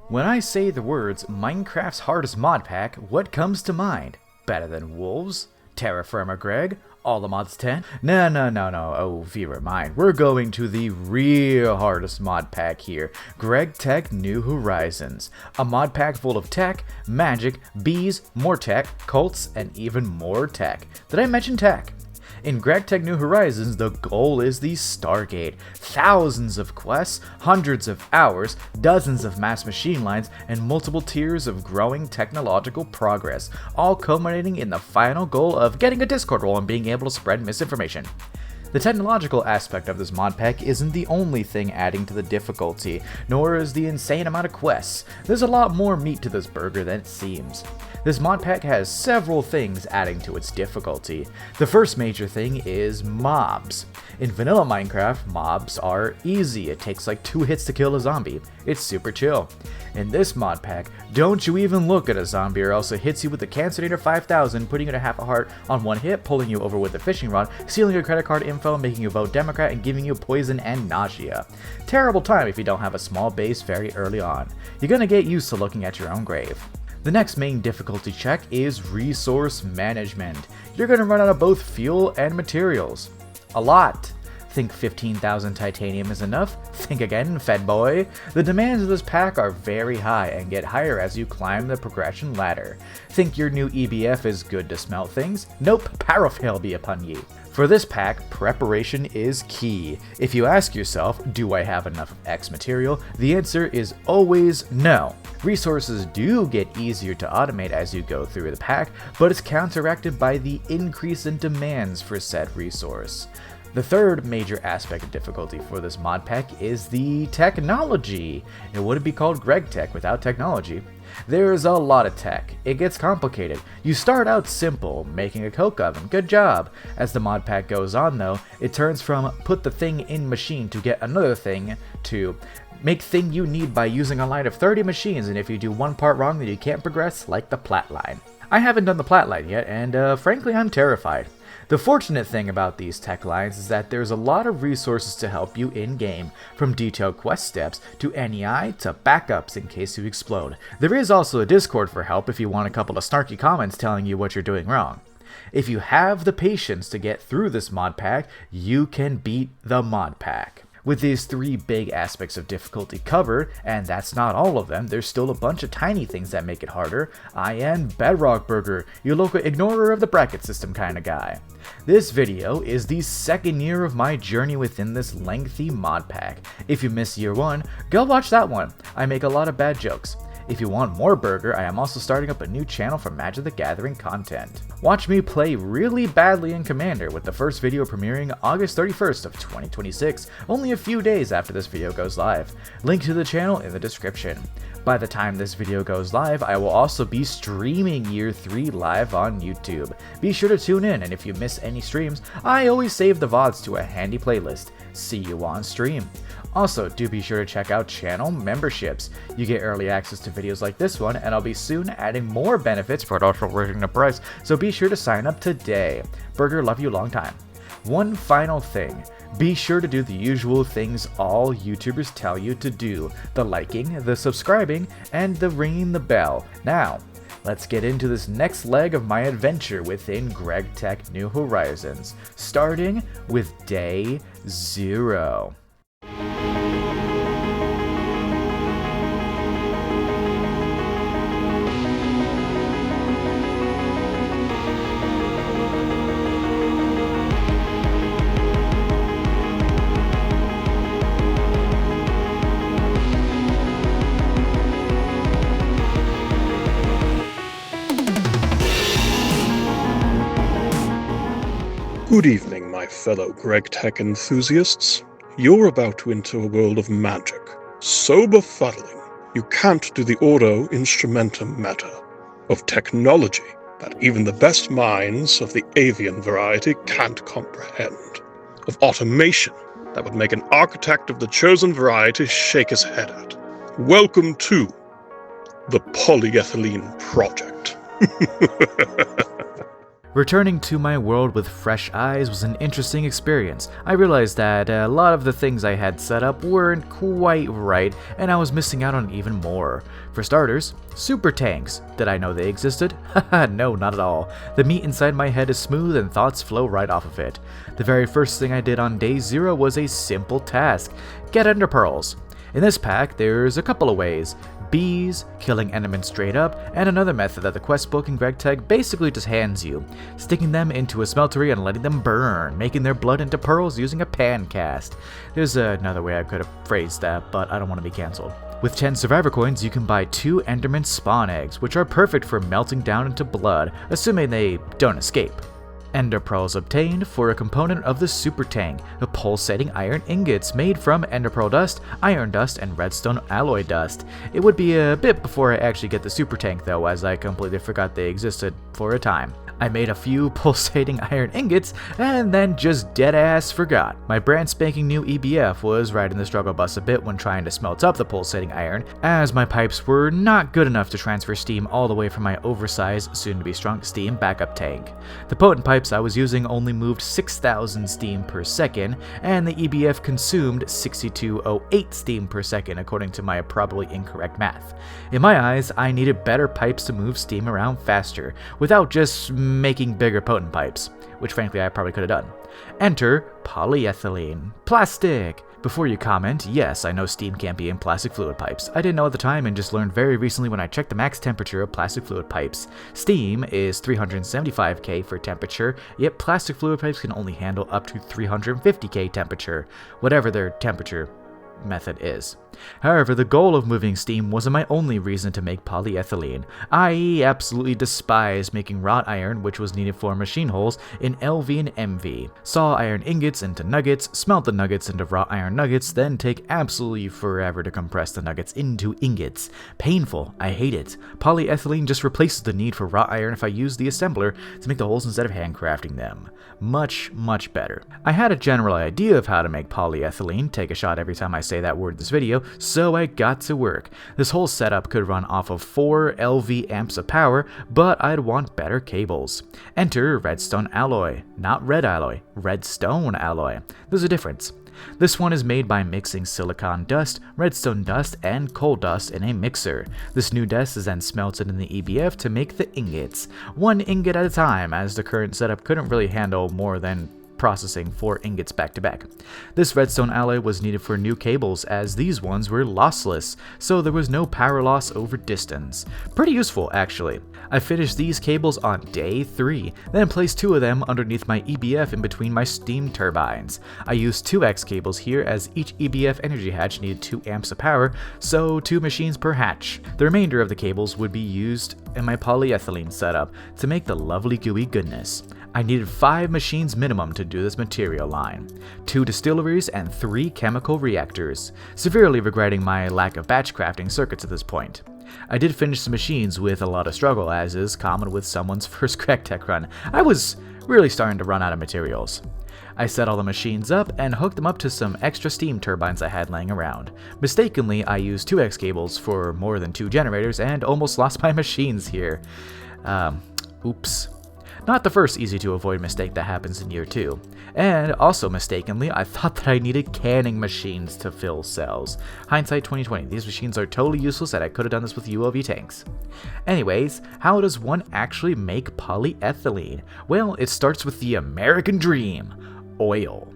When I say the words Minecraft's hardest mod pack, what comes to mind? Better than wolves? Terra Firma Greg? All the mods 10? No, oh, viewer mine. We're going to the real hardest mod pack here. Gregtech New Horizons. A mod pack full of tech, magic, bees, more tech, cults, and even more tech. Did I mention tech? In Gregtech New Horizons, the goal is the Stargate. Thousands of quests, hundreds of hours, dozens of mass machine lines, and multiple tiers of growing technological progress, all culminating in the final goal of getting a Discord role and being able to spread misinformation. The technological aspect of this mod pack isn't the only thing adding to the difficulty, nor is the insane amount of quests. There's a lot more meat to this burger than it seems. This mod pack has several things adding to its difficulty. The first major thing is mobs. In vanilla Minecraft, mobs are easy. It takes like 2 hits to kill a zombie. It's super chill. In this mod pack, don't you even look at a zombie or else it hits you with the Cancinator 5000, putting you to half a heart on 1 hit, pulling you over with a fishing rod, stealing your credit card info, making you vote Democrat, and giving you poison and nausea. Terrible time if you don't have a small base very early on. You're gonna get used to looking at your own grave. The next main difficulty check is resource management. You're gonna run out of both fuel and materials. A lot. Think 15,000 titanium is enough? Think again, Fed boy. The demands of this pack are very high and get higher as you climb the progression ladder. Think your new EBF is good to smelt things? Nope, parafail be upon ye. For this pack, preparation is key. If you ask yourself, do I have enough of X material? The answer is always no. Resources do get easier to automate as you go through the pack, but it's counteracted by the increase in demands for said resource. The third major aspect of difficulty for this mod pack is the technology. It wouldn't be called Gregtech without technology. There's a lot of tech. It gets complicated. You start out simple, making a coke oven, good job. As the mod pack goes on though, it turns from put the thing in machine to get another thing to make thing you need by using a line of 30 machines, and if you do one part wrong then you can't progress, like the plat line. I haven't done the plat line yet, and frankly I'm terrified. The fortunate thing about these tech lines is that there's a lot of resources to help you in-game, from detailed quest steps to NEI to backups in case you explode. There is also a Discord for help if you want a couple of snarky comments telling you what you're doing wrong. If you have the patience to get through this mod pack, you can beat the mod pack. With these 3 big aspects of difficulty covered, and that's not all of them, there's still a bunch of tiny things that make it harder. I am Bedrock Burger, your local ignorer of the bracket system kind of guy. This video is the 2nd year of my journey within this lengthy mod pack. If you missed year 1, go watch that one. I make a lot of bad jokes. If you want more Burger, I am also starting up a new channel for Magic the Gathering content. Watch me play really badly in Commander, with the first video premiering August 31st of 2026, only a few days after this video goes live. Link to the channel in the description. By the time this video goes live, I will also be streaming Year 3 live on YouTube. Be sure to tune in, and if you miss any streams, I always save the VODs to a handy playlist. See you on stream. Also, do be sure to check out channel memberships. You get early access to videos like this one, and I'll be soon adding more benefits for also raising the price, so be sure to sign up today. Burger, love you long time. One final thing. Be sure to do the usual things all YouTubers tell you to do. The liking, the subscribing, and the ringing the bell. Now, let's get into this next leg of my adventure within Gregtech New Horizons, starting with Day 0. Good evening, my fellow Gregtech enthusiasts. You're about to enter a world of magic, so befuddling you can't do the ordo instrumentum matter, of technology that even the best minds of the avian variety can't comprehend, of automation that would make an architect of the chosen variety shake his head at. Welcome to the Polyethylene Project. Returning to my world with fresh eyes was an interesting experience. I realized that a lot of the things I had set up weren't quite right, and I was missing out on even more. For starters, super tanks. Did I know they existed? Haha, no, not at all. The meat inside my head is smooth and thoughts flow right off of it. The very first thing I did on day 0 was a simple task: get ender pearls. In this pack, there's a couple of ways: bees, killing endermen straight up, and another method that the quest book in Gregtech basically just hands you: sticking them into a smeltery and letting them burn, making their blood into pearls using a pan cast. There's another way I could have phrased that, but I don't want to be cancelled. With 10 survivor coins, you can buy 2 enderman spawn eggs, which are perfect for melting down into blood, assuming they don't escape. Ender pearls obtained for a component of the super tank, the pulsating iron ingots made from ender pearl dust, iron dust, and redstone alloy dust. It would be a bit before I actually get the super tank though, as I completely forgot they existed for a time. I made a few pulsating iron ingots and then just deadass forgot. My brand spanking new EBF was riding the struggle bus a bit when trying to smelt up the pulsating iron, as my pipes were not good enough to transfer steam all the way from my oversized, soon-to-be shrunk steam backup tank. The potent pipes I was using only moved 6,000 steam per second, and the EBF consumed 6208 steam per second according to my probably incorrect math. In my eyes, I needed better pipes to move steam around faster, without just making bigger potent pipes, which frankly I probably could have done. Enter polyethylene. Plastic! Before you comment, yes, I know steam can't be in plastic fluid pipes. I didn't know at the time and just learned very recently when I checked the max temperature of plastic fluid pipes. Steam is 375 K for temperature, yet plastic fluid pipes can only handle up to 350 K temperature, whatever their temperature method is. However, the goal of moving steam wasn't my only reason to make polyethylene. I absolutely despise making wrought iron, which was needed for machine holes in LV and MV. Saw iron ingots into nuggets, smelt the nuggets into wrought iron nuggets, then take absolutely forever to compress the nuggets into ingots. Painful, I hate it. Polyethylene just replaces the need for wrought iron if I use the assembler to make the holes instead of handcrafting them. Much, much better. I had a general idea of how to make polyethylene, take a shot every time I say that word in this video, so I got to work. This whole setup could run off of 4 LV amps of power, but I'd want better cables. Enter redstone alloy. Not red alloy, redstone alloy. There's a difference. This one is made by mixing silicon dust, redstone dust, and coal dust in a mixer. This new dust is then smelted in the EBF to make the ingots, 1 ingot at a time, as the current setup couldn't really handle more than processing 4 ingots back to back. This redstone alloy was needed for new cables, as these ones were lossless, so there was no power loss over distance. Pretty useful, actually. I finished these cables on day 3, then placed 2 of them underneath my EBF in between my steam turbines. I used 2X cables here, as each EBF energy hatch needed 2 amps of power, so 2 machines per hatch. The remainder of the cables would be used in my polyethylene setup to make the lovely gooey goodness. I needed 5 machines minimum to do this material line, 2 distilleries and 3 chemical reactors, severely regretting my lack of batch crafting circuits at this point. I did finish the machines with a lot of struggle, as is common with someone's first Gregtech run. I was really starting to run out of materials. I set all the machines up and hooked them up to some extra steam turbines I had laying around. Mistakenly, I used 2X cables for more than 2 generators and almost lost my machines here. Oops. Not the first easy to avoid mistake that happens in year 2. And also mistakenly, I thought that I needed canning machines to fill cells. Hindsight 2020, these machines are totally useless and I could have done this with ULV tanks. Anyways, how does one actually make polyethylene? Well, it starts with the American dream: oil.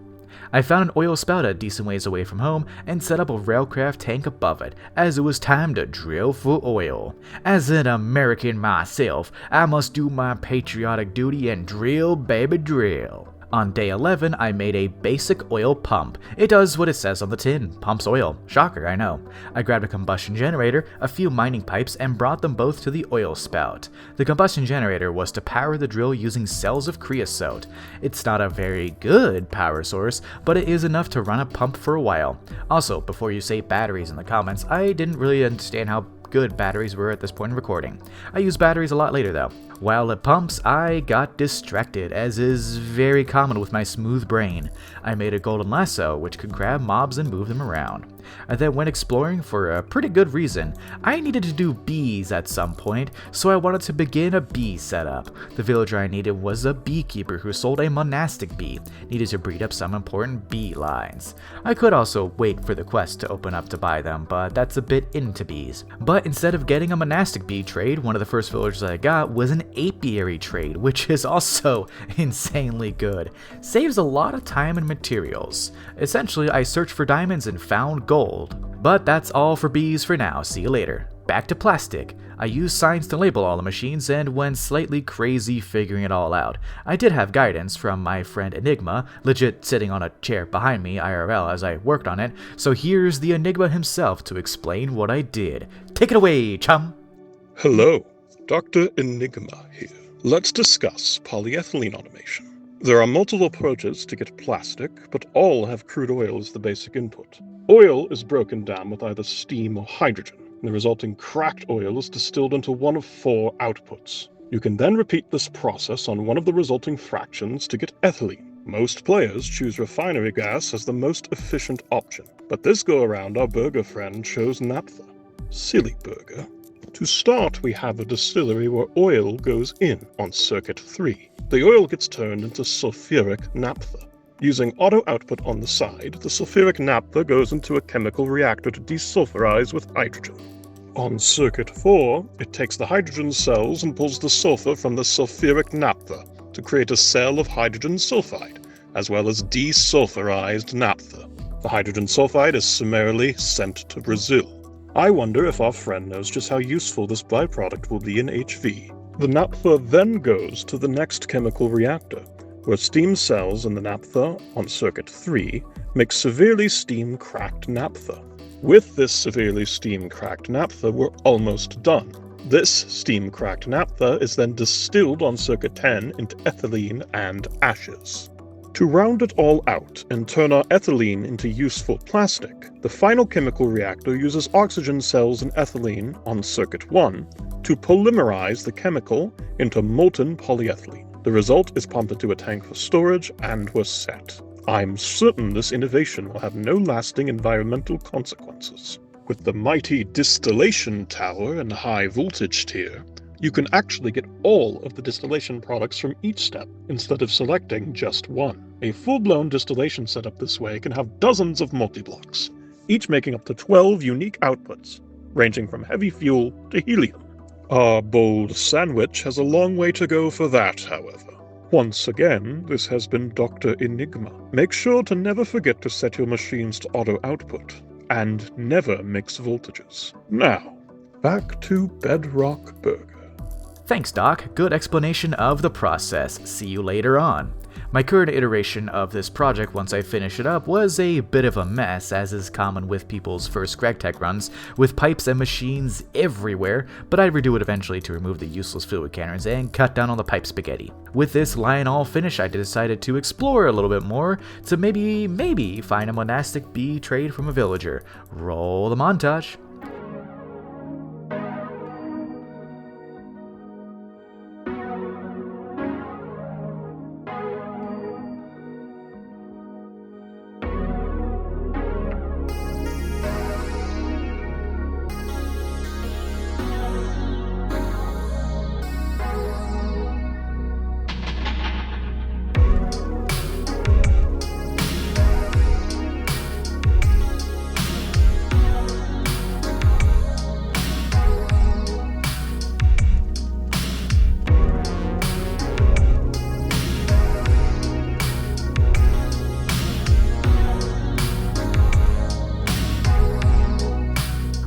I found an oil spout a decent ways away from home and set up a railcraft tank above it, as it was time to drill for oil. As an American myself, I must do my patriotic duty and drill, baby, drill. On day 11, I made a basic oil pump. It does what it says on the tin, pumps oil. Shocker, I know. I grabbed a combustion generator, a few mining pipes, and brought them both to the oil spout. The combustion generator was to power the drill using cells of creosote. It's not a very good power source, but it is enough to run a pump for a while. Also, before you say batteries in the comments, I didn't really understand how good batteries were at this point in recording. I use batteries a lot later though. While it pumps, I got distracted, as is very common with my smooth brain. I made a golden lasso, which could grab mobs and move them around. I then went exploring for a pretty good reason. I needed to do bees at some point, so I wanted to begin a bee setup. The villager I needed was a beekeeper who sold a monastic bee, needed to breed up some important bee lines. I could also wait for the quest to open up to buy them, but that's a bit into bees. But instead of getting a monastic bee trade, one of the first villagers I got was an apiary trade, which is also insanely good. Saves a lot of time and materials. Essentially, I searched for diamonds and found gold. But that's all for bees for now, see you later. Back to plastic. I used signs to label all the machines and went slightly crazy figuring it all out. I did have guidance from my friend Enigma, legit sitting on a chair behind me IRL as I worked on it, so here's the Enigma himself to explain what I did. Take it away, chum! Hello, Dr. Enigma here. Let's discuss polyethylene automation. There are multiple approaches to get plastic, but all have crude oil as the basic input. Oil is broken down with either steam or hydrogen. The resulting cracked oil is distilled into one of 4 outputs. You can then repeat this process on one of the resulting fractions to get ethylene. Most players choose refinery gas as the most efficient option, but this go-around our burger friend chose naphtha. Silly burger. To start, we have a distillery where oil goes in on circuit 3. The oil gets turned into sulfuric naphtha. Using auto output on the side, the sulfuric naphtha goes into a chemical reactor to desulfurize with hydrogen. On circuit 4, it takes the hydrogen cells and pulls the sulfur from the sulfuric naphtha to create a cell of hydrogen sulfide, as well as desulfurized naphtha. The hydrogen sulfide is summarily sent to Brazil. I wonder if our friend knows just how useful this byproduct will be in HV. The naphtha then goes to the next chemical reactor, where steam cells in the naphtha on circuit 3 make severely steam-cracked naphtha. With this severely steam-cracked naphtha, we're almost done. This steam-cracked naphtha is then distilled on circuit 10 into ethylene and ashes. To round it all out and turn our ethylene into useful plastic, the final chemical reactor uses oxygen cells and ethylene on circuit 1 to polymerize the chemical into molten polyethylene. The result is pumped into a tank for storage, and we're set. I'm certain this innovation will have no lasting environmental consequences. With the mighty distillation tower and high voltage tier, you can actually get all of the distillation products from each step, instead of selecting just one. A full-blown distillation setup this way can have dozens of multi-blocks, each making up to 12 unique outputs, ranging from heavy fuel to helium. Our bold sandwich has a long way to go for that, however. Once again, this has been Dr. Enigma. Make sure to never forget to set your machines to auto-output, and never mix voltages. Now, back to Bedrock Burger. Thanks, Doc. Good explanation of the process. See you later on. My current iteration of this project, once I finish it up, was a bit of a mess, as is common with people's first Gregtech runs, with pipes and machines everywhere, but I'd redo it eventually to remove the useless fluid cannons and cut down on the pipe spaghetti. With this line all finished, I decided to explore a little bit more to maybe find a monastic bee trade from a villager. Roll the montage.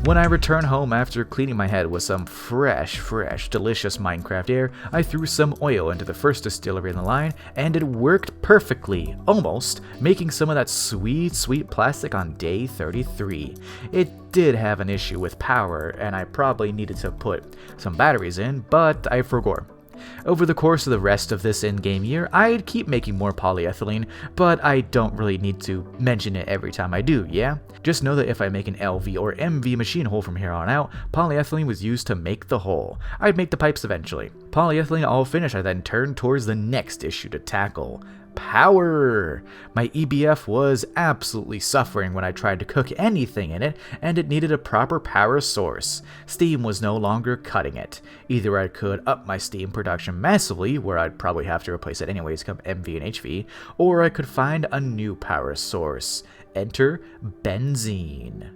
When I returned home after cleaning my head with some fresh, delicious Minecraft air, I threw some oil into the first distillery in the line, and it worked perfectly, almost, making some of that sweet plastic on day 33. It did have an issue with power, and I probably needed to put some batteries in, but I forgot. Over the course of the rest of this in-game year, I'd keep making more polyethylene, but I don't really need to mention it every time I do, yeah? Just know that if I make an LV or MV machine hull from here on out, polyethylene was used to make the hull. I'd make the pipes eventually. Polyethylene all finished, I then turned towards the next issue to tackle. Power! My EBF was absolutely suffering when I tried to cook anything in it, and it needed a proper power source. Steam was no longer cutting it. Either I could up my steam production massively, where I'd probably have to replace it anyways come MV and HV, or I could find a new power source. Enter benzene.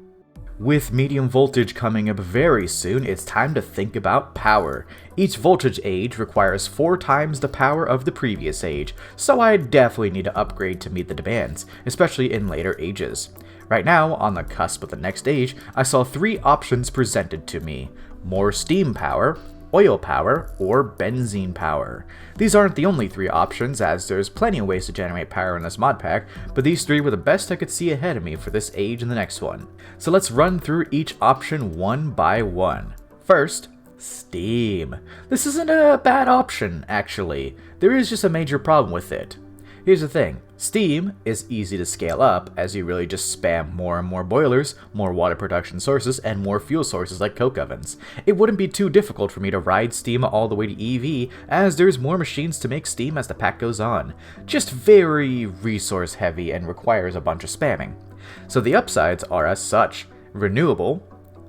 With medium voltage coming up very soon, it's time to think about power. Each voltage age requires 4 times the power of the previous age, so I definitely need to upgrade to meet the demands, especially in later ages. Right now, on the cusp of the next age, I saw 3 options presented to me: more steam power, oil power, or benzene power. These aren't the only 3 options, as there's plenty of ways to generate power in this mod pack, but these 3 were the best I could see ahead of me for this age and the next one. So let's run through each option one by one. First, steam. This isn't a bad option, actually. There is just a major problem with it. Here's the thing, steam is easy to scale up as you really just spam more and more boilers, more water production sources, and more fuel sources like coke ovens. It wouldn't be too difficult for me to ride steam all the way to EV, as there's more machines to make steam as the pack goes on. Just very resource heavy and requires a bunch of spamming. So the upsides are as such: renewable,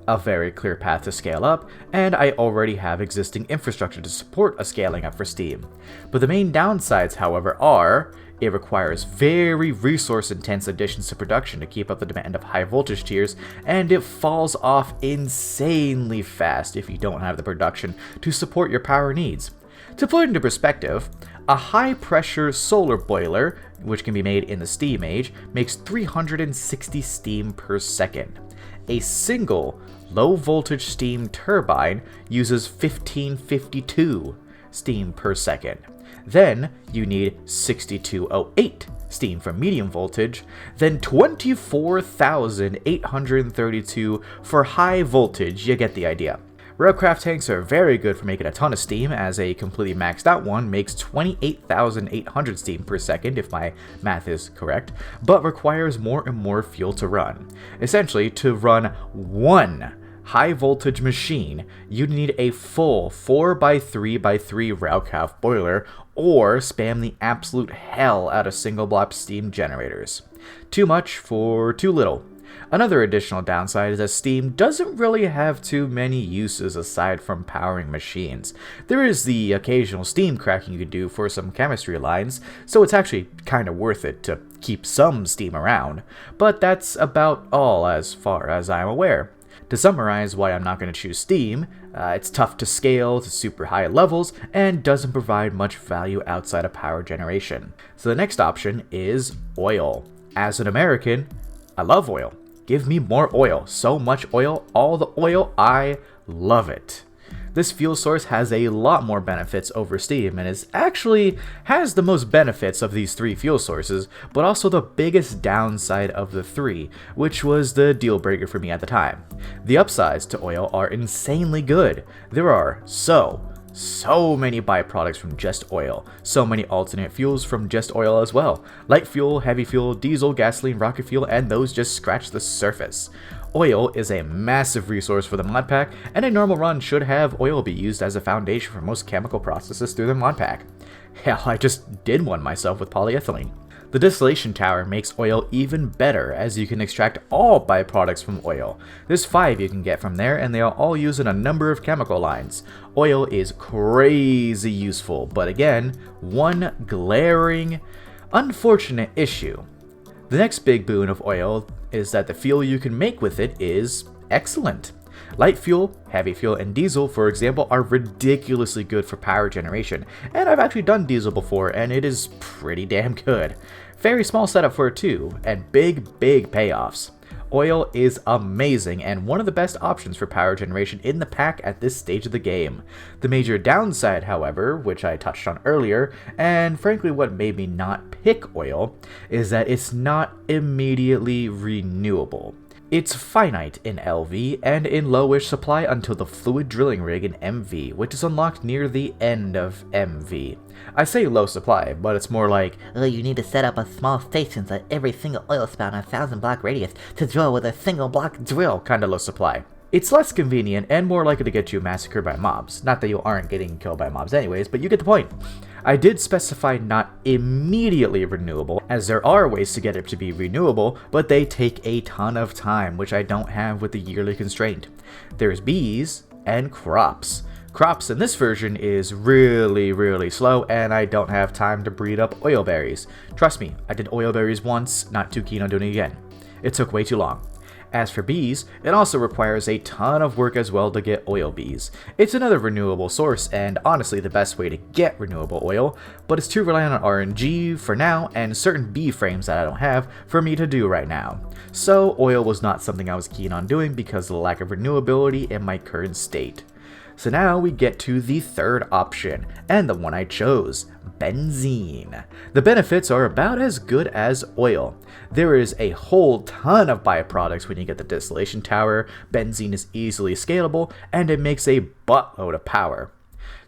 a very clear path to scale up, and I already have existing infrastructure to support a scaling up for steam. But the main downsides, however, are it requires very resource-intense additions to production to keep up the demand of high voltage tiers, and it falls off insanely fast if you don't have the production to support your power needs. To put it into perspective, a high-pressure solar boiler, which can be made in the steam age, makes 360 steam per second. A single low-voltage steam turbine uses 1552 steam per second. Then you need 6208 steam for medium voltage, then 24,832 for high voltage. You get the idea. Railcraft tanks are very good for making a ton of steam, as a completely maxed out one makes 28,800 steam per second if my math is correct, but requires more and more fuel to run. Essentially, to run one high voltage machine, you'd need a full 4x3x3 Railcraft boiler, or spam the absolute hell out of single block steam generators. Too much for too little. Another additional downside is that steam doesn't really have too many uses aside from powering machines. There is the occasional steam cracking you could do for some chemistry lines, so it's actually kind of worth it to keep some steam around, but that's about all as far as I'm aware. To summarize why I'm not going to choose steam, it's tough to scale to super high levels and doesn't provide much value outside of power generation. So the next option is oil. As an American, I love oil. Give me more oil. So much oil, all the oil, I love it. This fuel source has a lot more benefits over steam and has the most benefits of these 3 fuel sources, but also the biggest downside of the 3, which was the deal breaker for me at the time. The upsides to oil are insanely good. There are so many byproducts from just oil, so many alternate fuels from just oil as well. Light fuel, heavy fuel, diesel, gasoline, rocket fuel, and those just scratch the surface. Oil is a massive resource for the mod pack, and a normal run should have oil be used as a foundation for most chemical processes through the mod pack. Hell, I just did one myself with polyethylene. The distillation tower makes oil even better, as you can extract all byproducts from oil. There's 5 you can get from there, and they are all used in a number of chemical lines. Oil is crazy useful, but again, one glaring, unfortunate issue. The next big boon of oil is that the fuel you can make with it is excellent. Light fuel, heavy fuel, and diesel, for example, are ridiculously good for power generation, and I've actually done diesel before, and it is pretty damn good. Very small setup for it too, and big payoffs. Oil is amazing and one of the best options for power generation in the pack at this stage of the game. The major downside, however, which I touched on earlier, and frankly what made me not pick oil, is that it's not immediately renewable. It's finite in LV and in lowish supply until the fluid drilling rig in MV, which is unlocked near the end of MV. I say low supply, but it's more like, you need to set up a small station at every single oil spout on a 1,000 block radius to drill with a single block drill. kinda low supply. It's less convenient and more likely to get you massacred by mobs. Not that you aren't getting killed by mobs anyways, but you get the point. I did specify not immediately renewable, as there are ways to get it to be renewable, but they take a ton of time, which I don't have with the yearly constraint. There's bees and crops. Crops in this version is really slow, and I don't have time to breed up oil berries. Trust me, I did oil berries once, not too keen on doing it again. It took way too long. As for bees, it also requires a ton of work as well to get oil bees. It's another renewable source, and honestly the best way to get renewable oil, but it's too reliant on RNG for now, and certain bee frames that I don't have for me to do right now. So oil was not something I was keen on doing because of the lack of renewability in my current state. So now we get to the third option, and the one I chose, benzene. The benefits are about as good as oil. There is a whole ton of byproducts when you get the distillation tower, benzene is easily scalable, and it makes a buttload of power.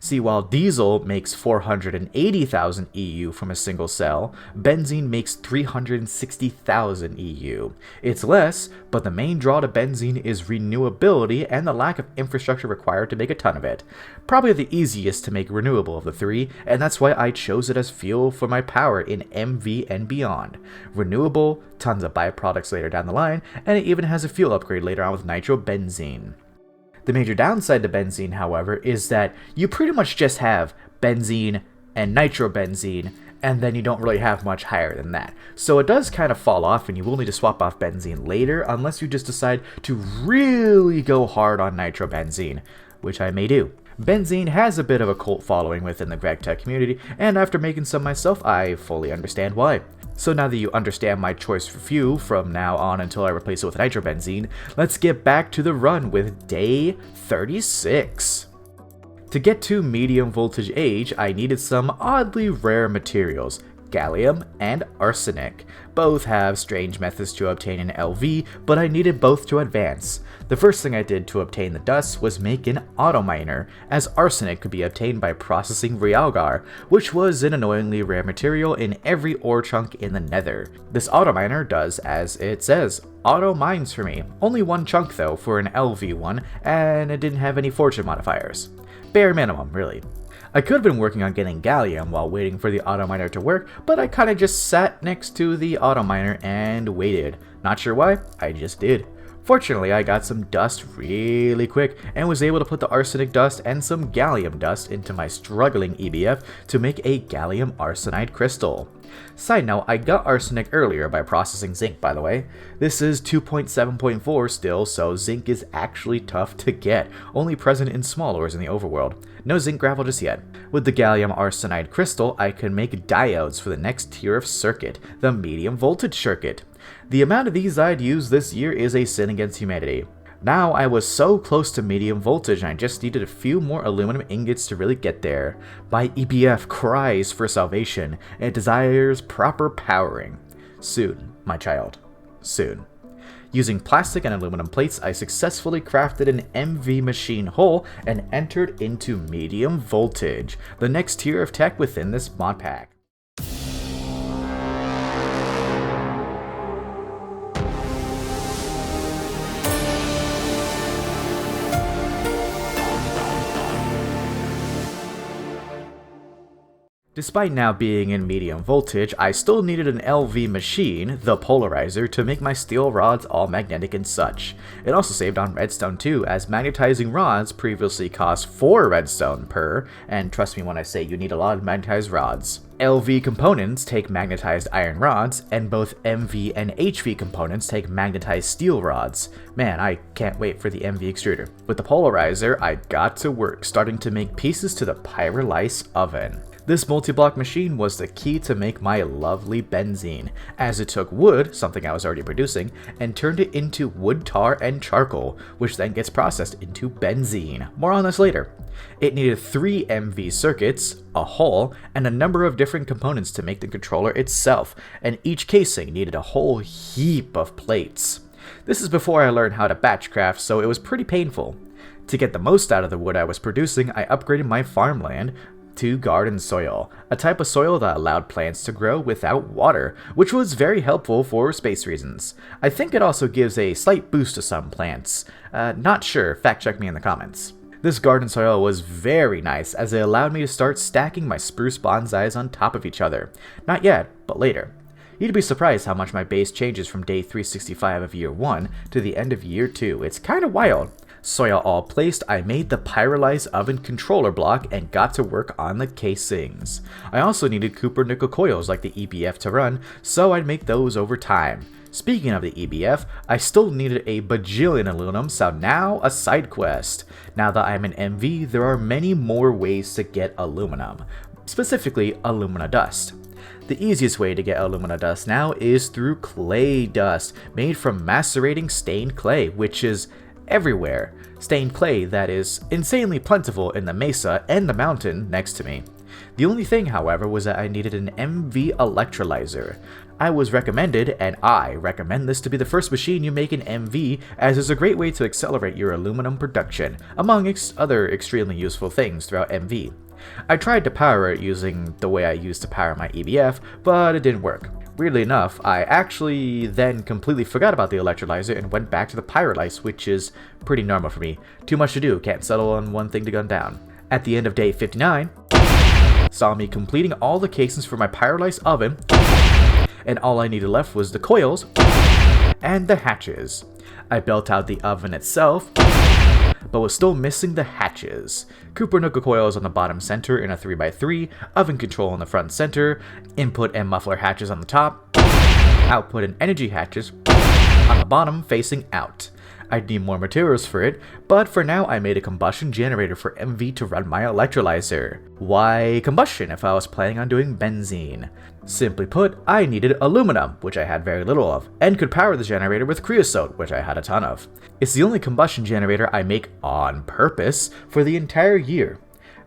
See, while diesel makes 480,000 EU from a single cell, benzene makes 360,000 EU. It's less, but the main draw to benzene is renewability and the lack of infrastructure required to make a ton of it. Probably the easiest to make renewable of the three, and that's why I chose it as fuel for my power in MV and beyond. Renewable, tons of byproducts later down the line, and it even has a fuel upgrade later on with nitrobenzene. The major downside to benzene, however, is that you pretty much just have benzene and nitrobenzene, and then you don't really have much higher than that. So it does kind of fall off, and you will need to swap off benzene later, unless you just decide to really go hard on nitrobenzene, which I may do. Benzene has a bit of a cult following within the Gregtech community, and after making some myself, I fully understand why. So now that you understand my choice for fuel from now on until I replace it with nitrobenzene, let's get back to the run with day 36. To get to medium voltage age, I needed some oddly rare materials, gallium and arsenic. Both have strange methods to obtain an LV, but I needed both to advance. The first thing I did to obtain the dust was make an autominer, as arsenic could be obtained by processing realgar, which was an annoyingly rare material in every ore chunk in the nether. This autominer does as it says, auto mines for me. Only one chunk though for an LV one, and it didn't have any fortune modifiers. Bare minimum, really. I could have been working on getting gallium while waiting for the autominer to work, but I kinda just sat next to the autominer and waited. Not sure why, I just did. Fortunately, I got some dust really quick and was able to put the arsenic dust and some gallium dust into my struggling EBF to make a gallium arsenide crystal. Side note, I got arsenic earlier by processing zinc, by the way. This is 2.7.4 still, so zinc is actually tough to get, only present in small ores in the overworld. No zinc gravel just yet. With the gallium arsenide crystal, I can make diodes for the next tier of circuit, the medium voltage circuit. The amount of these I'd use this year is a sin against humanity. Now I was so close to medium voltage and I just needed a few more aluminum ingots to really get there. My EBF cries for salvation and it desires proper powering. Soon, my child. Soon. Using plastic and aluminum plates, I successfully crafted an MV machine hull and entered into medium voltage, the next tier of tech within this mod pack. Despite now being in medium voltage, I still needed an LV machine, the polarizer, to make my steel rods all magnetic and such. It also saved on redstone too, as magnetizing rods previously cost 4 redstone per, and trust me when I say you need a lot of magnetized rods. LV components take magnetized iron rods, and both MV and HV components take magnetized steel rods. Man, I can't wait for the MV extruder. With the polarizer, I got to work, starting to make pieces to the pyrolyse oven. This multi-block machine was the key to make my lovely benzene, as it took wood, something I was already producing, and turned it into wood tar and charcoal, which then gets processed into benzene. More on this later. It needed 3 MV circuits, a hull, and a number of different components to make the controller itself, and each casing needed a whole heap of plates. This is before I learned how to batch craft, so it was pretty painful. To get the most out of the wood I was producing, I upgraded my farmland, to garden soil, a type of soil that allowed plants to grow without water, which was very helpful for space reasons. I think it also gives a slight boost to some plants. Not sure, fact check me in the comments. This garden soil was very nice as it allowed me to start stacking my spruce bonsais on top of each other. Not yet, but later. You'd be surprised how much my base changes from day 365 of year 1 to the end of year 2. It's kinda wild. Soil all placed, I made the pyrolyzed oven controller block and got to work on the casings. I also needed copper nickel coils like the EBF to run, so I'd make those over time. Speaking of the EBF, I still needed a bajillion aluminum, so now a side quest. Now that I'm an MV, there are many more ways to get aluminum, specifically alumina dust. The easiest way to get alumina dust now is through clay dust, made from macerating stained clay, which is everywhere. Stained clay that is insanely plentiful in the mesa and the mountain next to me. The only thing, however, was that I needed an MV electrolyzer. I was recommended, and I recommend this to be the first machine you make in MV, as it's a great way to accelerate your aluminum production, among other extremely useful things throughout MV. I tried to power it using the way I used to power my EBF, but it didn't work. Weirdly enough, I actually then completely forgot about the electrolyzer and went back to the pyrolyze, which is pretty normal for me. Too much to do, can't settle on one thing to gun down. At the end of day 59, saw me completing all the casings for my pyrolyzed oven, and all I needed left was the coils and the hatches. I built out the oven itself, but was still missing the hatches. Copper nickel coils on the bottom center in a 3x3, oven control in the front center, input and muffler hatches on the top, output and energy hatches on the bottom facing out. I'd need more materials for it, but for now I made a combustion generator for MV to run my electrolyzer. Why combustion if I was planning on doing benzene? Simply put, I needed aluminum, which I had very little of, and could power the generator with creosote, which I had a ton of. It's the only combustion generator I make on purpose for the entire year.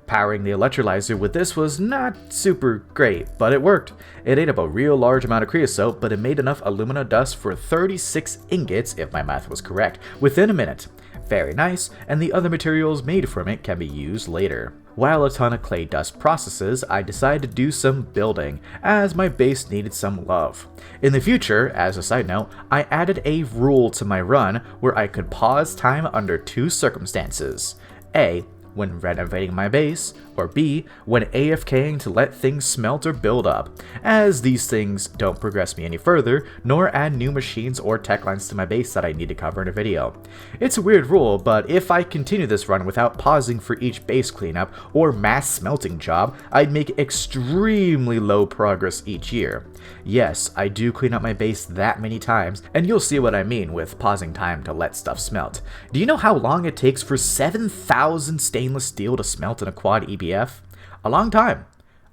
Powering the electrolyzer with this was not super great, but it worked. It ate up a real large amount of creosote, but it made enough alumina dust for 36 ingots, if my math was correct, within a minute. Very nice, and the other materials made from it can be used later. While a ton of clay dust processes, I decided to do some building, as my base needed some love. In the future, as a side note, I added a rule to my run where I could pause time under 2 circumstances. A, when renovating my base, or B, when AFKing to let things smelt or build up, as these things don't progress me any further, nor add new machines or tech lines to my base that I need to cover in a video. It's a weird rule, but if I continue this run without pausing for each base cleanup or mass smelting job, I'd make extremely low progress each year. Yes, I do clean up my base that many times, and you'll see what I mean with pausing time to let stuff smelt. Do you know how long it takes for 7,000 stainless steel to smelt in a quad EBF? A long time.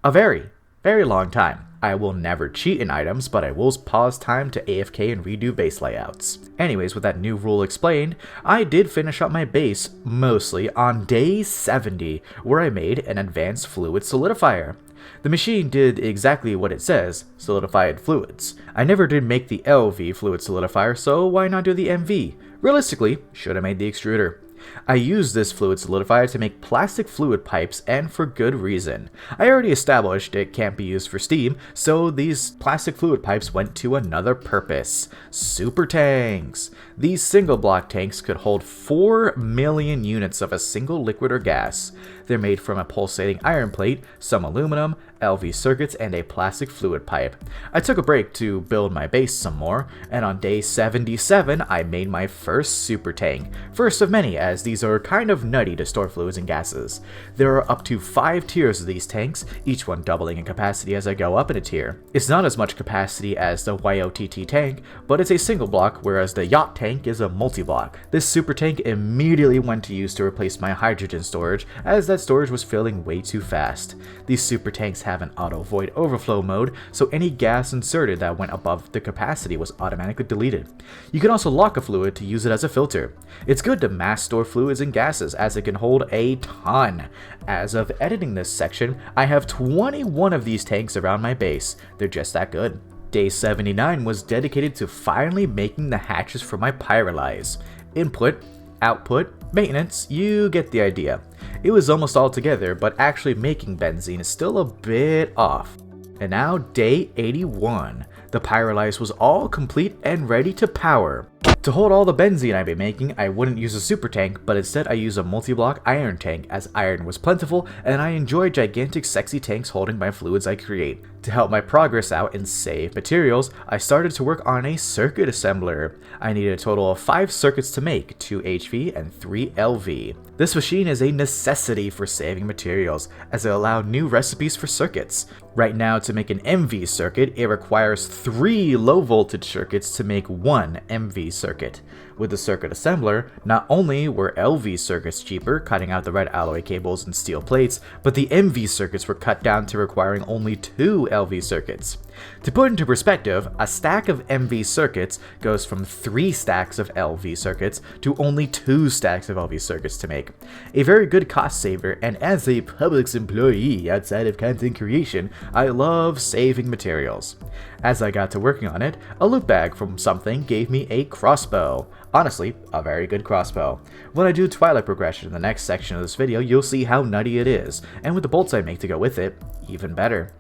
A very, very long time. I will never cheat in items, but I will pause time to AFK and redo base layouts. Anyways, with that new rule explained, I did finish up my base, mostly, on day 70, where I made an advanced fluid solidifier. The machine did exactly what it says, solidified fluids. I never did make the LV fluid solidifier, so why not do the MV? Realistically, should have made the extruder. I used this fluid solidifier to make plastic fluid pipes, and for good reason. I already established it can't be used for steam, so these plastic fluid pipes went to another purpose. Super tanks! These single block tanks could hold 4 million units of a single liquid or gas. They're made from a pulsating iron plate, some aluminum, LV circuits, and a plastic fluid pipe. I took a break to build my base some more, and on day 77 I made my first super tank. First of many, as these are kind of nutty to store fluids and gases. There are up to 5 tiers of these tanks, each one doubling in capacity as I go up in a tier. It's not as much capacity as the YOTT tank, but it's a single block, whereas the yacht tank is a multi-block. This super tank immediately went to use to replace my hydrogen storage, as that storage was filling way too fast. These super tanks have an auto void overflow mode, so any gas inserted that went above the capacity was automatically deleted. You can also lock a fluid to use it as a filter. It's good to mass store fluids and gases, as it can hold a ton. As of editing this section, I have 21 of these tanks around my base. They're just that good. Day 79 was dedicated to finally making the hatches for my pyrolyze. Input, output, maintenance, you get the idea. It was almost all together, but actually making benzene is still a bit off. And now day 81. The pyrolyse was all complete and ready to power. To hold all the benzene I'd be making, I wouldn't use a super tank, but instead I use a multi-block iron tank, as iron was plentiful and I enjoy gigantic sexy tanks holding my fluids I create. To help my progress out and save materials, I started to work on a circuit assembler. I needed a total of 5 circuits to make, 2 HV and 3 LV. This machine is a necessity for saving materials, as it allows new recipes for circuits. Right now, to make an MV circuit, it requires 3 low voltage circuits to make 1 MV circuit. With the circuit assembler, not only were LV circuits cheaper, cutting out the red alloy cables and steel plates, but the MV circuits were cut down to requiring only 2 LV circuits. To put into perspective, a stack of MV circuits goes from 3 stacks of LV circuits to only 2 stacks of LV circuits to make. A very good cost saver, and as a Publix employee outside of content creation, I love saving materials. As I got to working on it, a loot bag from something gave me a crossbow. Honestly, a very good crossbow. When I do Twilight progression in the next section of this video, you'll see how nutty it is, and with the bolts I make to go with it, even better.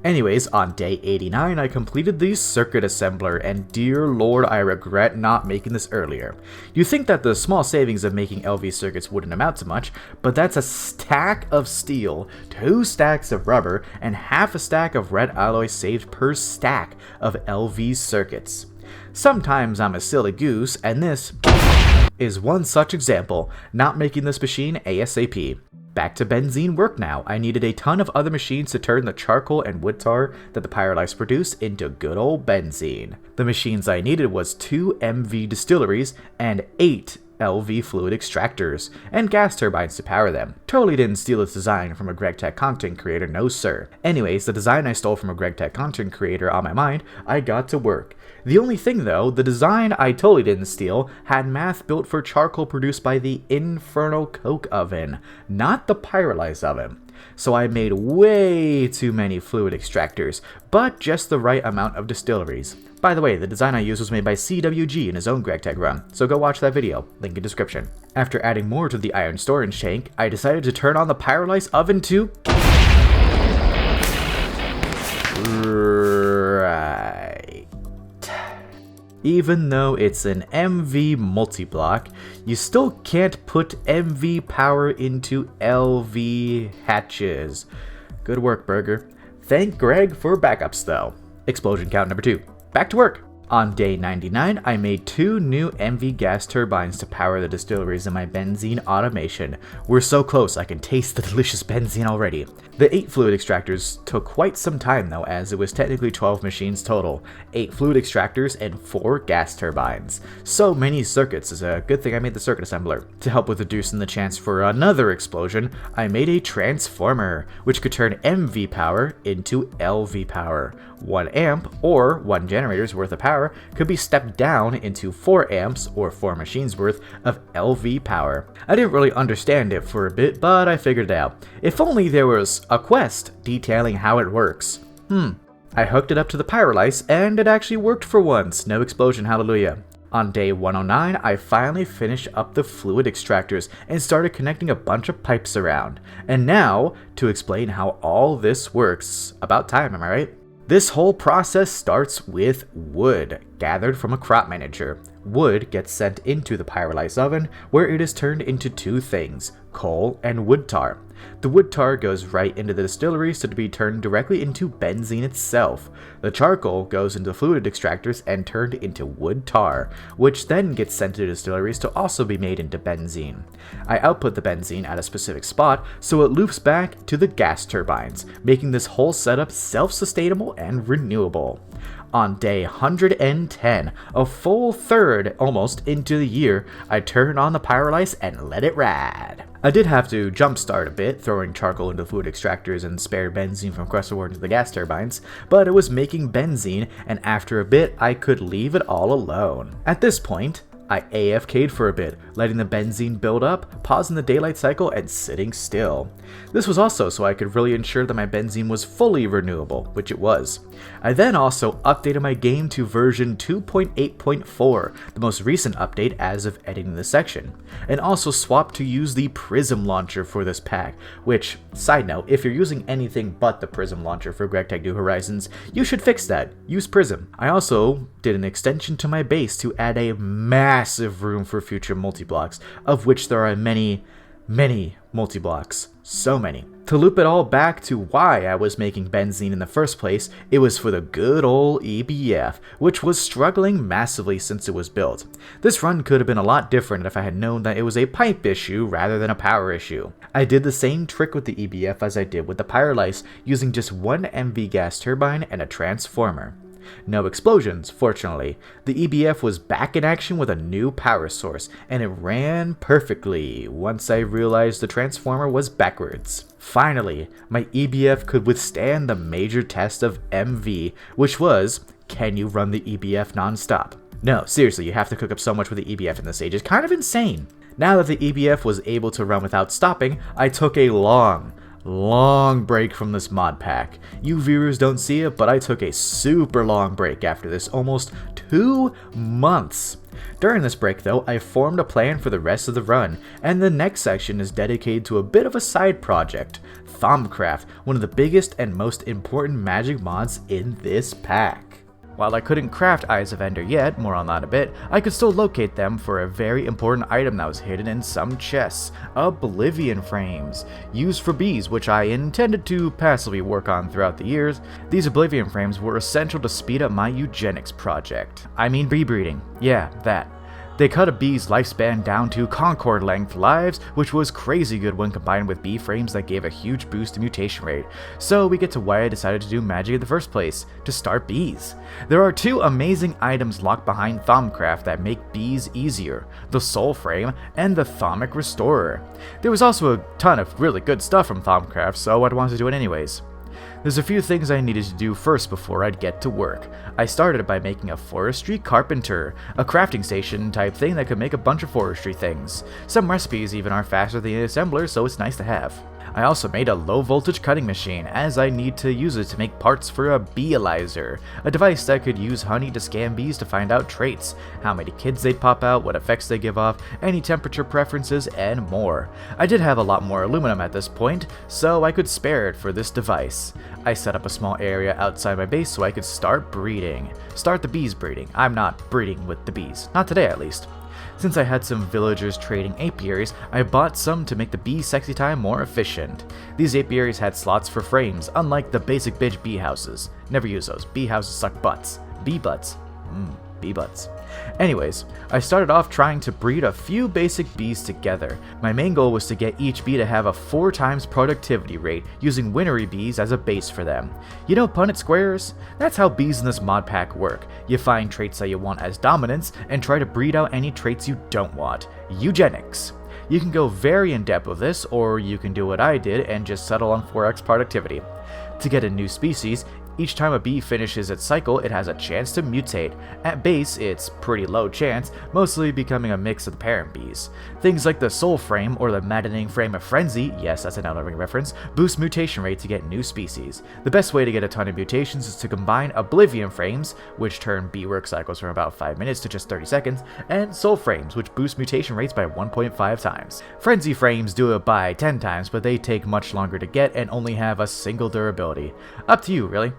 Anyways, on day 89 I completed the circuit assembler, and dear lord I regret not making this earlier. You think that the small savings of making LV circuits wouldn't amount to much, but that's a stack of steel, 2 stacks of rubber, and half a stack of red alloy saved per stack of LV circuits. Sometimes I'm a silly goose, and this is one such example, not making this machine ASAP. Back to benzene work now. I needed a ton of other machines to turn the charcoal and wood tar that the pyrolyse produced into good old benzene. The machines I needed was 2 MV distilleries and 8 LV fluid extractors, and gas turbines to power them. Totally didn't steal this design from a Gregtech content creator, no sir. Anyways, the design I stole from a Gregtech content creator on my mind, I got to work. The only thing though, the design I totally didn't steal had math built for charcoal produced by the Inferno Coke oven, not the pyrolyse oven. So I made way too many fluid extractors, but just the right amount of distilleries. By the way, the design I used was made by CWG in his own Gregtech run, so go watch that video, link in description. After adding more to the iron storage tank, I decided to turn on the pyrolyse oven to... Right. Even though it's an MV multi-block, you still can't put MV power into LV hatches. Good work, Burger. Thank Greg for backups though. Explosion count number 2. Back to work! On day 99, I made 2 new MV gas turbines to power the distilleries in my benzene automation. We're so close, I can taste the delicious benzene already. The 8 fluid extractors took quite some time though, as it was technically 12 machines total, 8 fluid extractors and 4 gas turbines. So many circuits is a good thing I made the circuit assembler. To help with reducing the chance for another explosion, I made a transformer, which could turn MV power into LV power. 1 amp, or 1 generator's worth of power, could be stepped down into 4 amps, or 4 machines worth, of LV power. I didn't really understand it for a bit, but I figured it out. If only there was a quest detailing how it works. I hooked it up to the pyrolyse, and it actually worked for once. No explosion, hallelujah. On day 109, I finally finished up the fluid extractors and started connecting a bunch of pipes around. And now, to explain how all this works. About time, am I right? This whole process starts with wood, gathered from a crop manager. Wood gets sent into the pyrolyse oven, where it is turned into 2 things, coal and wood tar. The wood tar goes right into the distilleries to be turned directly into benzene itself. The charcoal goes into fluid extractors and turned into wood tar, which then gets sent to distilleries to also be made into benzene. I output the benzene at a specific spot, so it loops back to the gas turbines, making this whole setup self-sustainable and renewable. On day 110, a full third almost into the year, I turned on the pyrolyse and let it ride. I did have to jumpstart a bit, throwing charcoal into fluid extractors and spare benzene from crossover into the gas turbines, but it was making benzene, and after a bit I could leave it all alone. At this point, I AFK'd for a bit, letting the benzene build up, pausing the daylight cycle, and sitting still. This was also so I could really ensure that my benzene was fully renewable, which it was. I then also updated my game to version 2.8.4, the most recent update as of editing this section, and also swapped to use the Prism launcher for this pack, which, side note, if you're using anything but the Prism launcher for Gregtech New Horizons, you should fix that. Use Prism. I also did an extension to my base to add a massive room for future multi-blocks, of which there are many multi-blocks. So many. To loop it all back to why I was making benzene in the first place, it was for the good old EBF, which was struggling massively since it was built. This run could have been a lot different if I had known that it was a pipe issue rather than a power issue. I did the same trick with the EBF as I did with the Pyrolice, using just one MV gas turbine and a transformer. No explosions, fortunately. The EBF was back in action with a new power source, and it ran perfectly once I realized the transformer was backwards. Finally, my EBF could withstand the major test of MV, which was, can you run the EBF non-stop? No, seriously, you have to cook up so much with the EBF in this age. It's kind of insane. Now that the EBF was able to run without stopping, I took a long break from this mod pack. You viewers don't see it, but I took a super long break after this, almost 2 months. During this break though, I formed a plan for the rest of the run, and the next section is dedicated to a bit of a side project, Thaumcraft, one of the biggest and most important magic mods in this pack. While I couldn't craft Eyes of Ender yet, more on that in a bit, I could still locate them for a very important item that was hidden in some chests, Oblivion Frames, used for bees, which I intended to passively work on throughout the years. These Oblivion Frames were essential to speed up my eugenics project. I mean bee breeding, yeah, that. They cut a bee's lifespan down to Concord length lives, which was crazy good when combined with bee frames that gave a huge boost to mutation rate. So we get to why I decided to do magic in the first place, to start bees. There are 2 amazing items locked behind Thaumcraft that make bees easier, the Soul Frame and the Thaumic Restorer. There was also a ton of really good stuff from Thaumcraft, so I'd want to do it anyways. There's a few things I needed to do first before I'd get to work. I started by making a forestry carpenter, a crafting station type thing that could make a bunch of forestry things. Some recipes even are faster than the assembler, so it's nice to have. I also made a low voltage cutting machine, as I need to use it to make parts for a beealyzer, a device that could use honey to scan bees to find out traits, how many kids they'd pop out, what effects they give off, any temperature preferences, and more. I did have a lot more aluminum at this point, so I could spare it for this device. I set up a small area outside my base so I could start breeding. Start the bees breeding. I'm not breeding with the bees. Not today, at least. Since I had some villagers trading apiaries, I bought some to make the bee sexy time more efficient. These apiaries had slots for frames, unlike the basic bitch bee houses. Never use those. Bee houses suck butts. Bee butts. Bee butts. Anyways, I started off trying to breed a few basic bees together. My main goal was to get each bee to have a 4 times productivity rate, using wintery bees as a base for them. You know Punnett squares? That's how bees in this mod pack work. You find traits that you want as dominants, and try to breed out any traits you don't want. Eugenics. You can go very in depth with this, or you can do what I did and just settle on 4x productivity. To get a new species, each time a bee finishes its cycle, it has a chance to mutate. At base, it's pretty low chance, mostly becoming a mix of the parent bees. Things like the Soul Frame or the Maddening Frame of Frenzy, yes, that's an Elden Ring reference, boost mutation rate to get new species. The best way to get a ton of mutations is to combine Oblivion Frames, which turn bee work cycles from about 5 minutes to just 30 seconds, and Soul Frames, which boost mutation rates by 1.5 times. Frenzy Frames do it by 10 times, but they take much longer to get and only have a single durability. Up to you, really.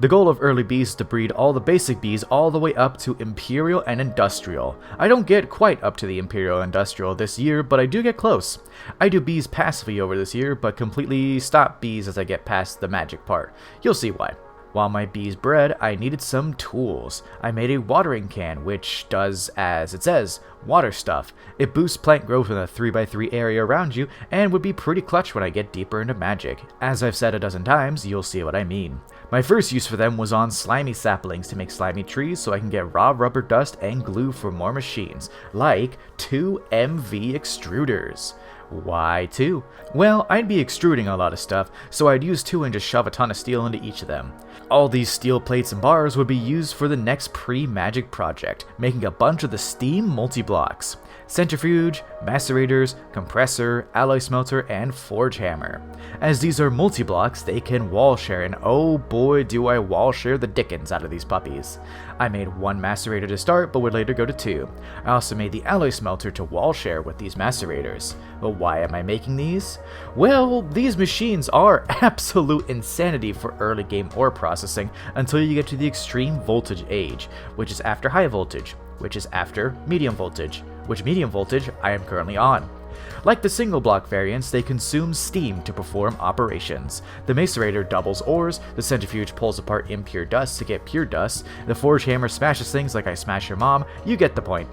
The goal of early bees is to breed all the basic bees all the way up to Imperial and Industrial. I don't get quite up to the Imperial and Industrial this year, but I do get close. I do bees passively over this year, but completely stop bees as I get past the magic part. You'll see why. While my bees bred, I needed some tools. I made a watering can, which does, as it says, water stuff. It boosts plant growth in a 3x3 area around you, and would be pretty clutch when I get deeper into magic. As I've said a dozen times, you'll see what I mean. My first use for them was on slimy saplings to make slimy trees so I can get raw rubber dust and glue for more machines, like 2 MV extruders. Why 2? Well, I'd be extruding a lot of stuff, so I'd use 2 and just shove a ton of steel into each of them. All these steel plates and bars would be used for the next pre-magic project, making a bunch of the steam multi-blocks. Centrifuge, macerators, compressor, alloy smelter, and forge hammer. As these are multi-blocks, they can wall share, and oh boy do I wall share the dickens out of these puppies. I made 1 macerator to start, but would later go to 2. I also made the alloy smelter to wall share with these macerators. But why am I making these? Well, these machines are absolute insanity for early game ore processing until you get to the extreme voltage age, which is after high voltage, which is after medium voltage, which medium voltage I am currently on. Like the single block variants, they consume steam to perform operations. The macerator doubles ores, the centrifuge pulls apart impure dust to get pure dust, the forge hammer smashes things like I smash your mom, you get the point.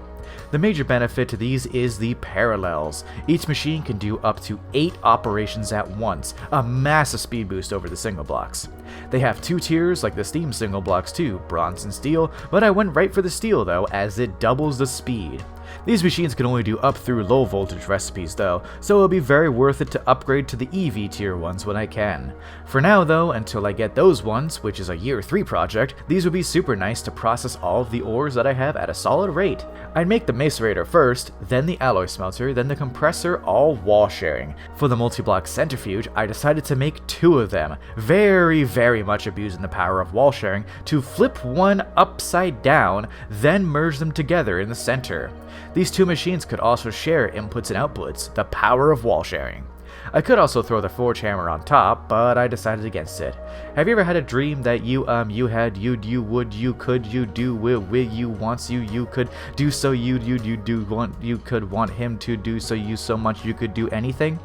The major benefit to these is the parallels. Each machine can do up to 8 operations at once, a massive speed boost over the single blocks. They have 2 tiers like the steam single blocks too, bronze and steel, but I went right for the steel though, as it doubles the speed. These machines can only do up through low voltage recipes though, so it'll be very worth it to upgrade to the EV tier ones when I can. For now though, until I get those ones, which is a year 3 project, these would be super nice to process all of the ores that I have at a solid rate. I'd make the macerator first, then the alloy smelter, then the compressor, all wall sharing. For the multi-block centrifuge, I decided to make 2 of them, very much abusing the power of wall sharing, to flip one upside down, then merge them together in the center. These 2 machines could also share inputs and outputs, the power of wall sharing. I could also throw the forge hammer on top, but I decided against it. Have you ever had a dream that you had, you would, you could, you do, will, you wants you could do so you do want, you could want him to do so you so much you could do anything?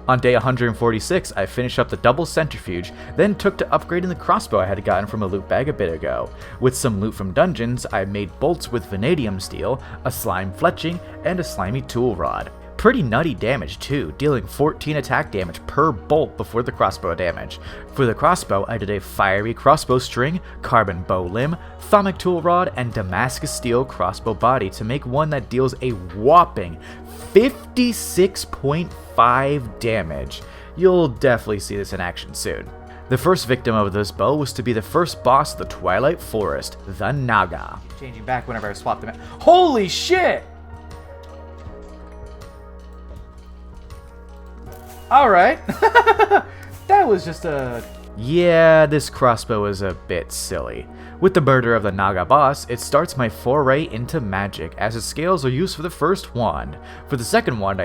On day 146, I finished up the double centrifuge, then took to upgrading the crossbow I had gotten from a loot bag a bit ago. With some loot from dungeons, I made bolts with vanadium steel, a slime fletching, and a slimy tool rod. Pretty nutty damage too, dealing 14 attack damage per bolt before the crossbow damage. For the crossbow, I did a fiery crossbow string, carbon bow limb, thaumic tool rod, and Damascus steel crossbow body to make one that deals a whopping 56.5 damage. You'll definitely see this in action soon. The first victim of this bow was to be the first boss of the Twilight Forest, the Naga. Changing back whenever I swap them out. Holy shit! Alright. That was just a... Yeah, this crossbow is a bit silly. With the murder of the Naga boss, it starts my foray into magic, as its scales are used for the first wand. For the second wand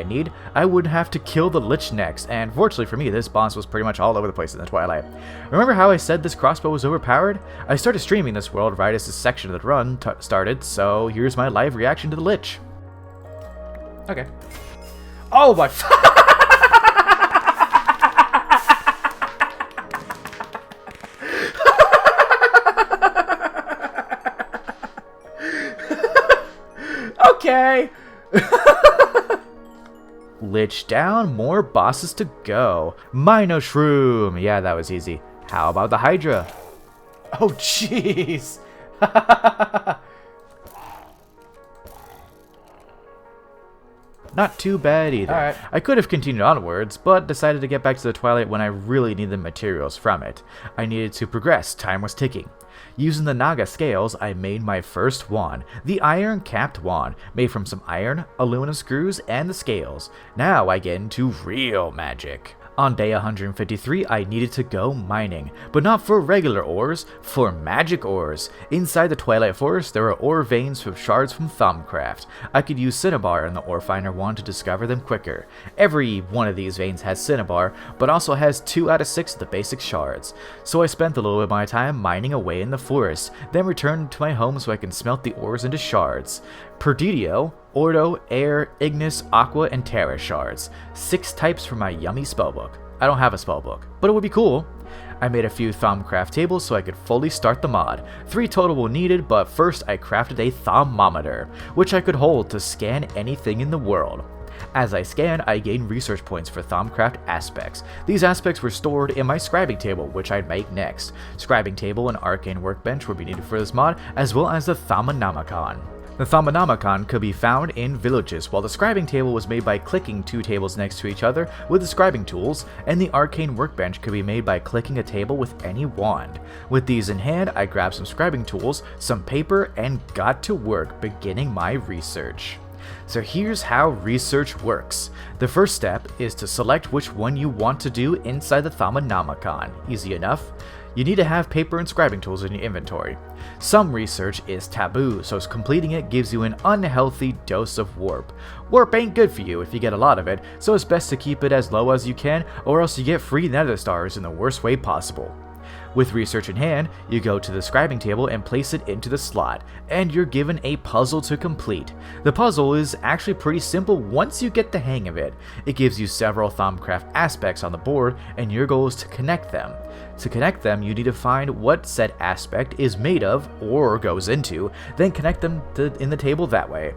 I would have to kill the Lich next, and fortunately for me, this boss was pretty much all over the place in the Twilight. Remember how I said this crossbow was overpowered? I started streaming this world right as this section of the run started, so here's my live reaction to the Lich. Okay. Oh my... Okay. Lich down, more bosses to go. Mino Shroom. Yeah, that was easy. How about the Hydra? Oh, jeez. Not too bad either. Right. I could have continued onwards, but decided to get back to the Twilight when I really needed the materials from it. I needed to progress, time was ticking. Using the Naga scales, I made my first wand, the iron capped wand, made from some iron, aluminum screws, and the scales. Now I get into real magic. On day 153, I needed to go mining, but not for regular ores, for magic ores. Inside the Twilight Forest, there are ore veins with shards from Thaumcraft. I could use Cinnabar in the Ore Finder wand to discover them quicker. Every one of these veins has Cinnabar, but also has 2 out of 6 of the basic shards. So I spent a little bit of my time mining away in the forest, then returned to my home so I can smelt the ores into shards. Perdidio, Ordo, Air, Ignis, Aqua, and Terra shards. 6 types for my yummy spellbook. I don't have a spellbook, but it would be cool. I made a few Thaumcraft tables so I could fully start the mod. 3 total were needed, but first I crafted a Thaumometer, which I could hold to scan anything in the world. As I scanned, I gained research points for Thaumcraft aspects. These aspects were stored in my scribing table, which I'd make next. Scribing table and arcane workbench would be needed for this mod, as well as the Thaumonomicon. The Thaumonomicon could be found in villages, while the scribing table was made by clicking two tables next to each other with the scribing tools, and the arcane workbench could be made by clicking a table with any wand. With these in hand, I grabbed some scribing tools, some paper, and got to work beginning my research. So here's how research works. The first step is to select which one you want to do inside the Thaumonomicon. Easy enough. You need to have paper and scribing tools in your inventory. Some research is taboo, so completing it gives you an unhealthy dose of warp. Warp ain't good for you if you get a lot of it, so it's best to keep it as low as you can, or else you get free nether stars in the worst way possible. With research in hand, you go to the scribing table and place it into the slot, and you're given a puzzle to complete. The puzzle is actually pretty simple once you get the hang of it. It gives you several Thaumcraft aspects on the board, and your goal is to connect them. To connect them, you need to find what said aspect is made of, or goes into, then connect them in the table that way.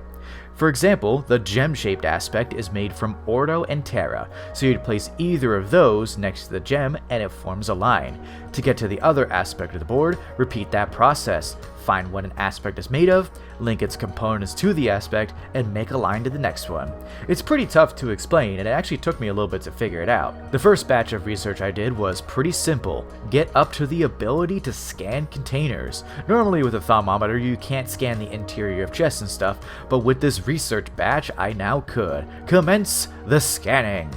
For example, the gem-shaped aspect is made from Ordo and Terra, so you'd place either of those next to the gem and it forms a line. To get to the other aspect of the board, repeat that process. Find what an aspect is made of, link its components to the aspect, and make a line to the next one. It's pretty tough to explain, and it actually took me a little bit to figure it out. The first batch of research I did was pretty simple. Get up to the ability to scan containers. Normally with a thermometer you can't scan the interior of chests and stuff, but with this research batch I now could. Commence the scanning!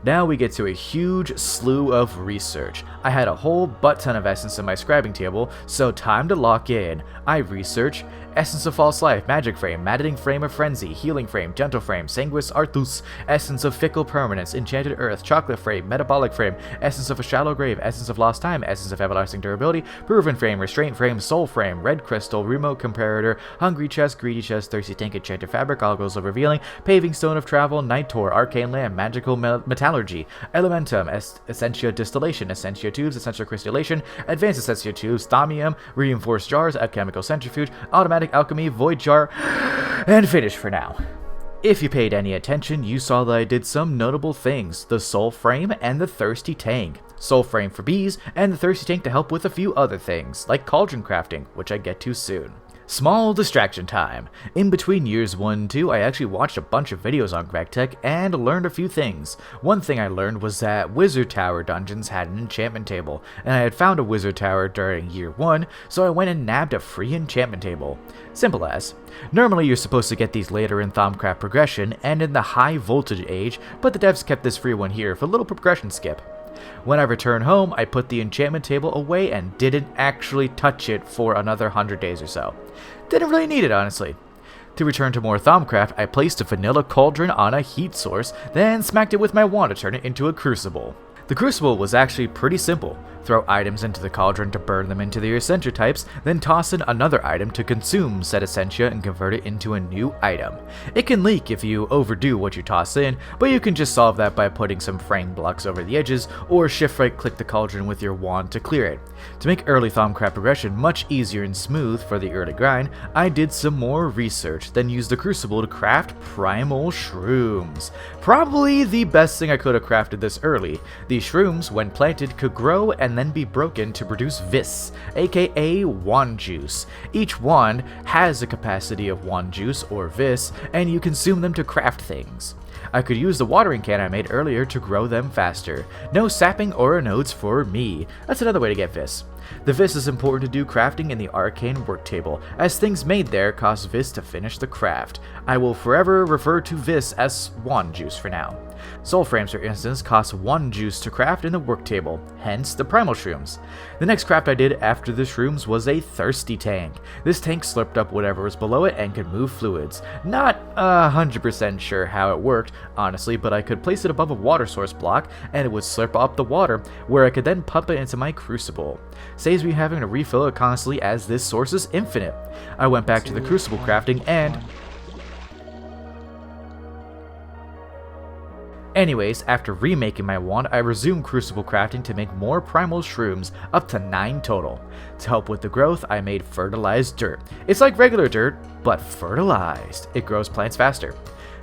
Now we get to a huge slew of research. I had a whole butt ton of essence in my scribing table, so time to lock in. I research Essence of False Life, Magic Frame, Maddening Frame of Frenzy, Healing Frame, Gentle Frame, Sanguis Arthus, Essence of Fickle Permanence, Enchanted Earth, Chocolate Frame, Metabolic Frame, Essence of a Shallow Grave, Essence of Lost Time, Essence of Everlasting Durability, Proven Frame, Restraint Frame, Soul Frame, Red Crystal, Remote Comparator, Hungry Chest, Greedy Chest, Thirsty Tank, Enchanted Fabric, Goggles of Revealing, Paving Stone of Travel, Night Tour, Arcane Lamp, Magical Metallurgy, Elementum, Essentia Distillation, Essentia Tubes, Essential Crystallation, Advanced Essentia Tubes, Thaumium, Reinforced Jars, Alchemical Centrifuge, Automatic Alchemy, Void Jar, and finish for now. If you paid any attention, you saw that I did some notable things: the Soul Frame and the Thirsty Tank. Soul Frame for bees, and the Thirsty Tank to help with a few other things, like cauldron crafting, which I get to soon. Small distraction time. In between years 1 and 2, I actually watched a bunch of videos on Gregtech and learned a few things. One thing I learned was that Wizard Tower dungeons had an enchantment table, and I had found a Wizard Tower during year 1, so I went and nabbed a free enchantment table. Simple as. Normally you're supposed to get these later in Thaumcraft progression and in the high voltage age, but the devs kept this free one here for a little progression skip. When I returned home, I put the enchantment table away and didn't actually touch it for another 100 days or so. Didn't really need it, honestly. To return to more Thaumcraft, I placed a vanilla cauldron on a heat source, then smacked it with my wand to turn it into a crucible. The crucible was actually pretty simple. Throw items into the cauldron to burn them into their essentia types, then toss in another item to consume said essentia and convert it into a new item. It can leak if you overdo what you toss in, but you can just solve that by putting some frame blocks over the edges, or shift right click the cauldron with your wand to clear it. To make early Thaumcraft progression much easier and smooth for the early grind, I did some more research, then used the crucible to craft primal shrooms. Probably the best thing I could have crafted this early. These shrooms, when planted, could grow and then be broken to produce vis, aka wand juice. Each wand has a capacity of wand juice or vis, and you consume them to craft things. I could use the watering can I made earlier to grow them faster. No sapping or nodes for me. That's another way to get vis. The vis is important to do crafting in the arcane work table, as things made there cost vis to finish the craft. I will forever refer to vis as wand juice for now. Soul frames, for instance, cost 1 juice to craft in the work table, hence the primal shrooms. The next craft I did after the shrooms was a thirsty tank. This tank slurped up whatever was below it and could move fluids. Not 100% sure how it worked, honestly, but I could place it above a water source block and it would slurp up the water, where I could then pump it into my crucible. Saves me having to refill it constantly as this source is infinite. I went back to the crucible crafting and... Anyways, after remaking my wand, I resumed crucible crafting to make more primal shrooms, up to 9 total. To help with the growth, I made fertilized dirt. It's like regular dirt, but fertilized. It grows plants faster.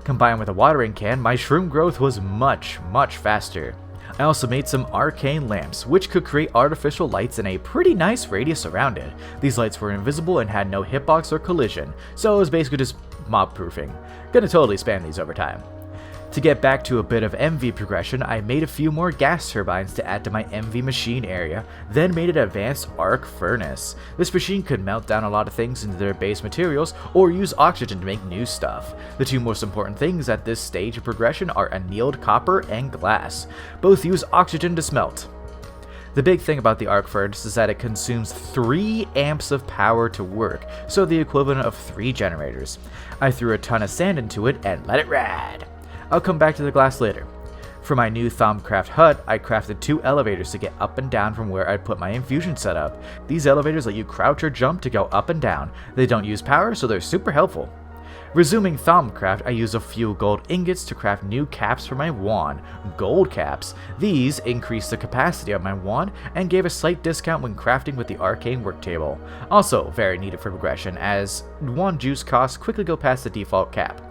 Combined with a watering can, my shroom growth was much faster. I also made some arcane lamps, which could create artificial lights in a pretty nice radius around it. These lights were invisible and had no hitbox or collision, so it was basically just mob proofing. Gonna totally spam these over time. To get back to a bit of MV progression, I made a few more gas turbines to add to my MV machine area, then made an advanced arc furnace. This machine could melt down a lot of things into their base materials or use oxygen to make new stuff. The two most important things at this stage of progression are annealed copper and glass. Both use oxygen to smelt. The big thing about the arc furnace is that it consumes 3 amps of power to work, so the equivalent of 3 generators. I threw a ton of sand into it and let it ride. I'll come back to the glass later. For my new Thaumcraft hut, I crafted 2 elevators to get up and down from where I'd put my infusion setup. These elevators let you crouch or jump to go up and down. They don't use power, so they're super helpful. Resuming Thaumcraft, I used a few gold ingots to craft new caps for my wand, gold caps. These increased the capacity of my wand and gave a slight discount when crafting with the arcane work table. Also very needed for progression, as wand juice costs quickly go past the default cap.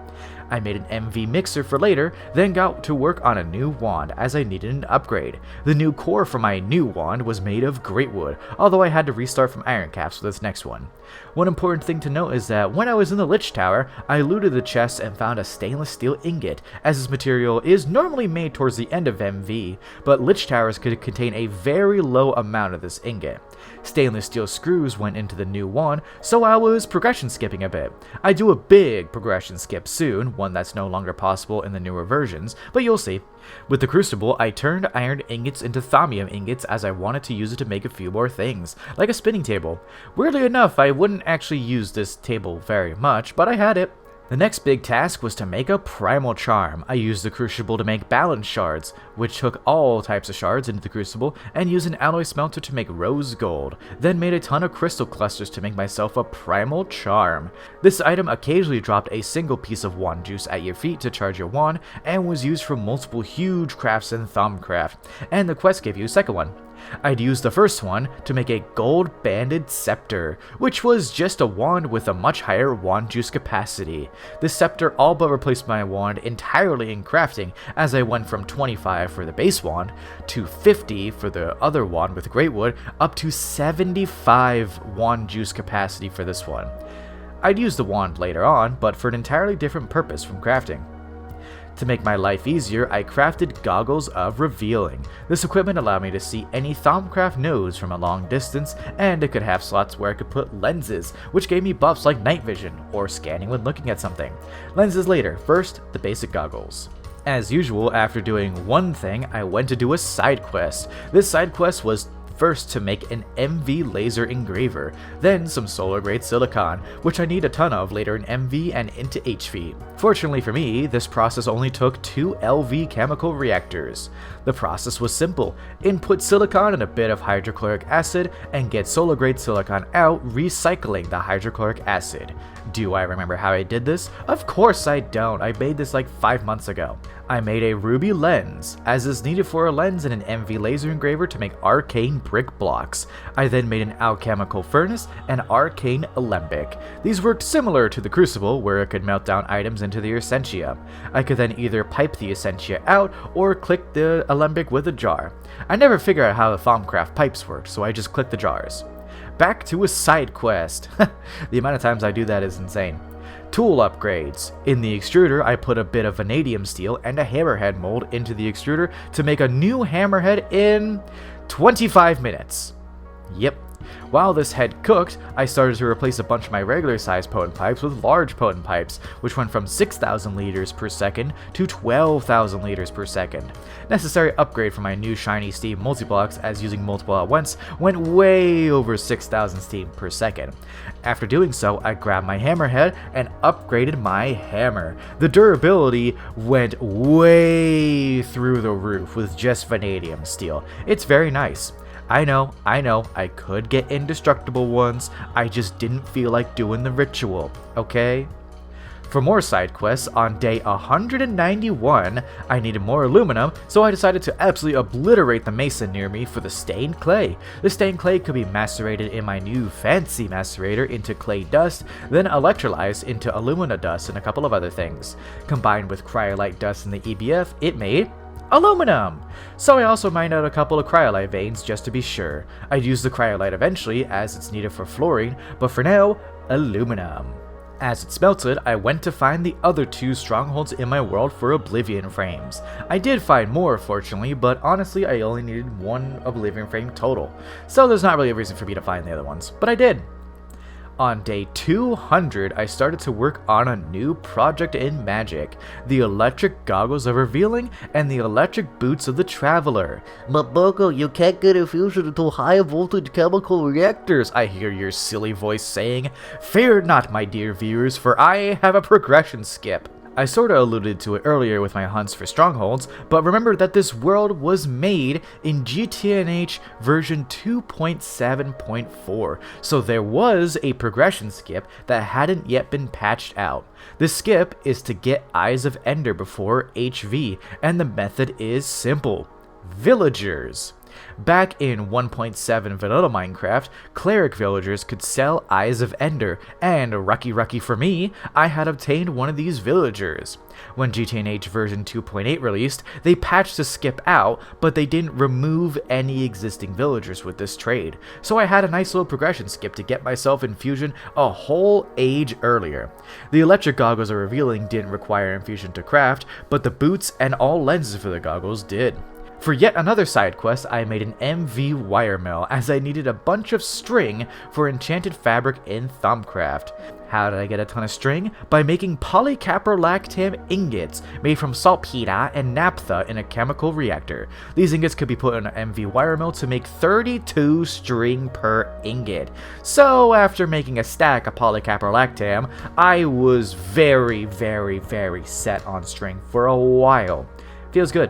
I made an MV mixer for later, then got to work on a new wand as I needed an upgrade. The new core for my new wand was made of greatwood, although I had to restart from iron caps for this next one. One important thing to note is that when I was in the Lich Tower, I looted the chest and found a stainless steel ingot, as this material is normally made towards the end of MV, but Lich Towers could contain a very low amount of this ingot. Stainless steel screws went into the new wand, so I was progression skipping a bit. I do a big progression skip soon, one that's no longer possible in the newer versions, but you'll see. With the crucible, I turned iron ingots into thaumium ingots as I wanted to use it to make a few more things, like a spinning table. Weirdly enough, I wouldn't actually use this table very much, but I had it. The next big task was to make a primal charm. I used the crucible to make balance shards, which took all types of shards into the crucible, and used an alloy smelter to make rose gold, then made a ton of crystal clusters to make myself a primal charm. This item occasionally dropped a single piece of wand juice at your feet to charge your wand, and was used for multiple huge crafts in Thaumcraft, and the quest gave you a second one. I'd used the first one to make a gold banded scepter, which was just a wand with a much higher wand juice capacity. This scepter all but replaced my wand entirely in crafting, as I went from 25 for the base wand, to 50 for the other wand with greatwood, up to 75 wand juice capacity for this one. I'd use the wand later on, but for an entirely different purpose from crafting. To make my life easier, I crafted Goggles of Revealing. This equipment allowed me to see any Thaumcraft nodes from a long distance, and it could have slots where I could put lenses, which gave me buffs like night vision, or scanning when looking at something. Lenses later, first, the basic goggles. As usual, after doing one thing, I went to do a side quest. This side quest was first to make an MV laser engraver, then some solar grade silicon, which I need a ton of later in MV and into HV. Fortunately for me, this process only took 2 LV chemical reactors. The process was simple: input silicon and a bit of hydrochloric acid, and get solar grade silicon out, recycling the hydrochloric acid. Do I remember how I did this? Of course I don't. I made this like 5 months ago. I made a ruby lens, as is needed for a lens and an MV laser engraver to make arcane brick blocks. I then made an alchemical furnace and arcane alembic. These worked similar to the crucible, where it could melt down items into the essentia. I could then either pipe the essentia out or click the alembic with a jar. I never figured out how the Thaumcraft pipes worked, so I just clicked the jars. Back to a side quest. The amount of times I do that is insane. Tool upgrades. In the extruder, I put a bit of vanadium steel and a hammerhead mold into the extruder to make a new hammerhead in 25 minutes. Yep. While this head cooked, I started to replace a bunch of my regular sized potent pipes with large potent pipes, which went from 6,000 liters per second to 12,000 liters per second. Necessary upgrade for my new shiny steam multi-blocks, as using multiple at once went way over 6,000 steam per second. After doing so, I grabbed my hammerhead and upgraded my hammer. The durability went way through the roof with just vanadium steel. It's very nice. I know, I could get indestructible ones, I just didn't feel like doing the ritual, okay? For more side quests, on day 191, I needed more aluminum, so I decided to absolutely obliterate the mesa near me for the stained clay. The stained clay could be macerated in my new fancy macerator into clay dust, then electrolyzed into alumina dust and a couple of other things. Combined with cryolite dust in the EBF, it made aluminum! So I also mined out a couple of cryolite veins just to be sure. I'd use the cryolite eventually as it's needed for fluorine, but for now, aluminum. As it smelted, I went to find the other 2 strongholds in my world for oblivion frames. I did find more, fortunately, but honestly I only needed 1 oblivion frame total, so there's not really a reason for me to find the other ones, but I did. On day 200, I started to work on a new project in Magic, the electric goggles of revealing and the electric boots of the traveler. But Boko, you can't get infusion into high voltage chemical reactors. I hear your silly voice saying. Fear not, my dear viewers, for I have a progression skip. I sorta alluded to it earlier with my hunts for strongholds, but remember that this world was made in GTNH version 2.7.4, so there was a progression skip that hadn't yet been patched out. The skip is to get Eyes of Ender before HV, and the method is simple. Villagers. Back in 1.7 vanilla Minecraft, cleric villagers could sell Eyes of Ender, and rucky for me, I had obtained one of these villagers. When GTNH version 2.8 released, they patched the skip out, but they didn't remove any existing villagers with this trade, so I had a nice little progression skip to get myself infusion a whole age earlier. The electric goggles of revealing didn't require infusion to craft, but the boots and all lenses for the goggles did. For yet another side quest, I made an MV wire mill as I needed a bunch of string for enchanted fabric in Thumbcraft. How did I get a ton of string? By making polycaprolactam ingots made from saltpeter and naphtha in a chemical reactor. These ingots could be put in an MV wire mill to make 32 string per ingot. So after making a stack of polycaprolactam, I was very set on string for a while. Feels good.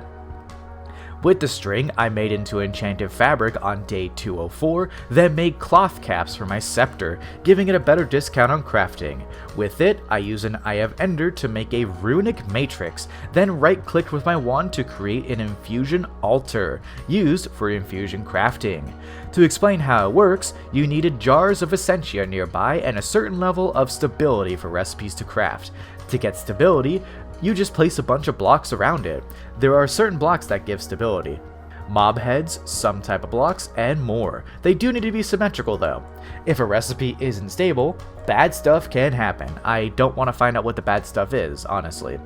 With the string, I made into enchanted fabric on day 204, then made cloth caps for my scepter, giving it a better discount on crafting. With it, I used an Eye of Ender to make a runic matrix, then right-clicked with my wand to create an infusion altar, used for infusion crafting. To explain how it works, you needed jars of essentia nearby and a certain level of stability for recipes to craft. To get stability, you just place a bunch of blocks around it. There are certain blocks that give stability. Mob heads, some type of blocks, and more. They do need to be symmetrical though. If a recipe isn't stable, bad stuff can happen. I don't want to find out what the bad stuff is, honestly.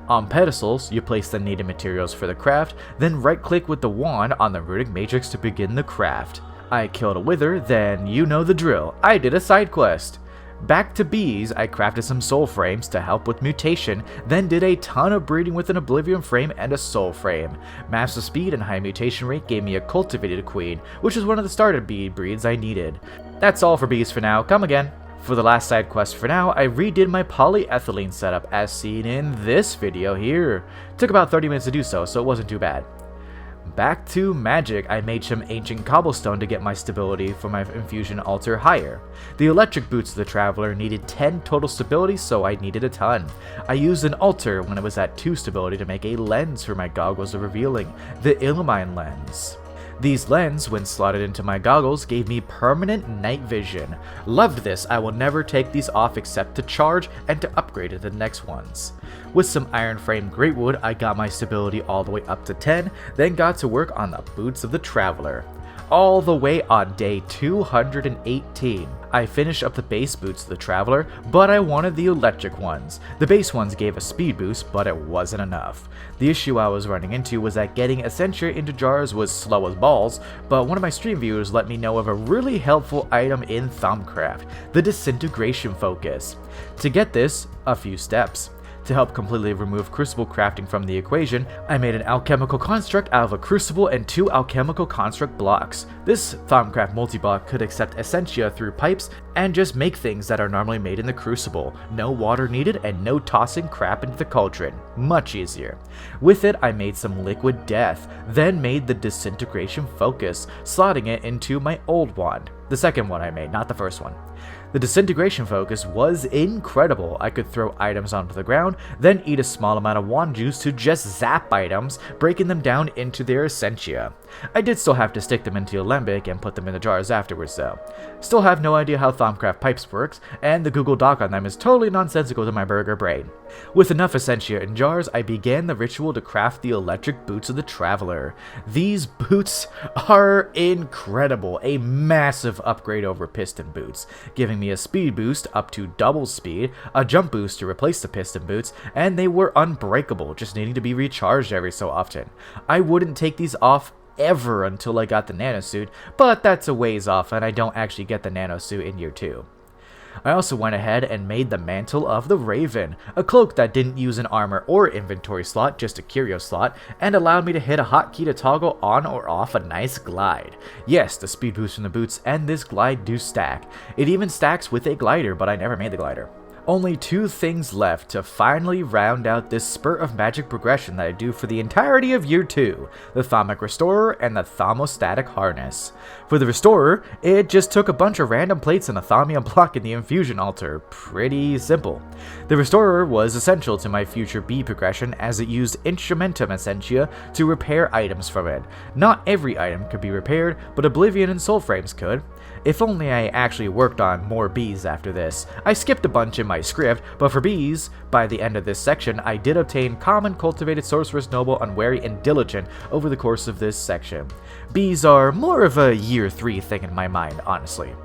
On pedestals, you place the needed materials for the craft, then right-click with the wand on the runic matrix to begin the craft. I killed a wither, then you know the drill. I did a side quest. Back to bees, I crafted some soul frames to help with mutation, then did a ton of breeding with an oblivion frame and a soul frame. Massive speed and high mutation rate gave me a cultivated queen, which is one of the starter bee breeds I needed. That's all for bees for now, come again. For the last side quest for now, I redid my polyethylene setup as seen in this video here. Took about 30 minutes to do so it wasn't too bad. Back to magic, I made some ancient cobblestone to get my stability for my infusion altar higher. The electric boots of the traveler needed 10 total stability, so I needed a ton. I used an altar when it was at 2 stability to make a lens for my goggles of revealing, the Illumine lens. These lenses, when slotted into my goggles, gave me permanent night vision. Loved this, I will never take these off except to charge and to upgrade to the next ones. With some iron frame greatwood, I got my stability all the way up to 10, then got to work on the boots of the traveler. all the way on day 218. I finished up the base boots of the Traveler, but I wanted the electric ones. The base ones gave a speed boost, but it wasn't enough. The issue I was running into was that getting Essentia into jars was slow as balls, but one of my stream viewers let me know of a really helpful item in Thumbcraft, the Disintegration Focus. To get this, a few steps. To help completely remove crucible crafting from the equation, I made an alchemical construct out of a crucible and 2 alchemical construct blocks. This Thumbcraft multi-block could accept Essentia through pipes and just make things that are normally made in the crucible. No water needed and no tossing crap into the cauldron. Much easier. With it, I made some liquid death, then made the Disintegration Focus, slotting it into my old wand. The second one I made, not the first one. The Disintegration Focus was incredible. I could throw items onto the ground, then eat a small amount of wand juice to just zap items, breaking them down into their Essentia. I did still have to stick them into Alembic and put them in the jars afterwards though. Still have no idea how Thumbcraft pipes works, and the Google Doc on them is totally nonsensical to my burger brain. With enough Essentia in jars, I began the ritual to craft the electric boots of the Traveler. These boots are incredible, a massive upgrade over piston boots, giving me a speed boost up to double speed, a jump boost to replace the piston boots, and they were unbreakable, just needing to be recharged every so often. I wouldn't take these off ever until I got the nanosuit, but that's a ways off and I don't actually get the nanosuit in year 2. I also went ahead and made the Mantle of the Raven, a cloak that didn't use an armor or inventory slot, just a curio slot, and allowed me to hit a hotkey to toggle on or off a nice glide. Yes, the speed boost from the boots and this glide do stack. It even stacks with a glider, but I never made the glider. Only 2 things left to finally round out this spurt of magic progression that I do for the entirety of year 2, the Thaumic Restorer and the Thermostatic Harness. For the Restorer, it just took a bunch of random plates and a Thaumium block in the Infusion Altar. Pretty simple. The Restorer was essential to my future B progression as it used Instrumentum Essentia to repair items from it. Not every item could be repaired, but Oblivion and Soul Frames could. If only I actually worked on more Bs after this. I skipped a bunch in my script, but for Bs, by the end of this section, I did obtain Common, Cultivated, Sorceress, Noble, Unwary, and Diligent over the course of this section. Bs are more of a year 3 thing in my mind, honestly.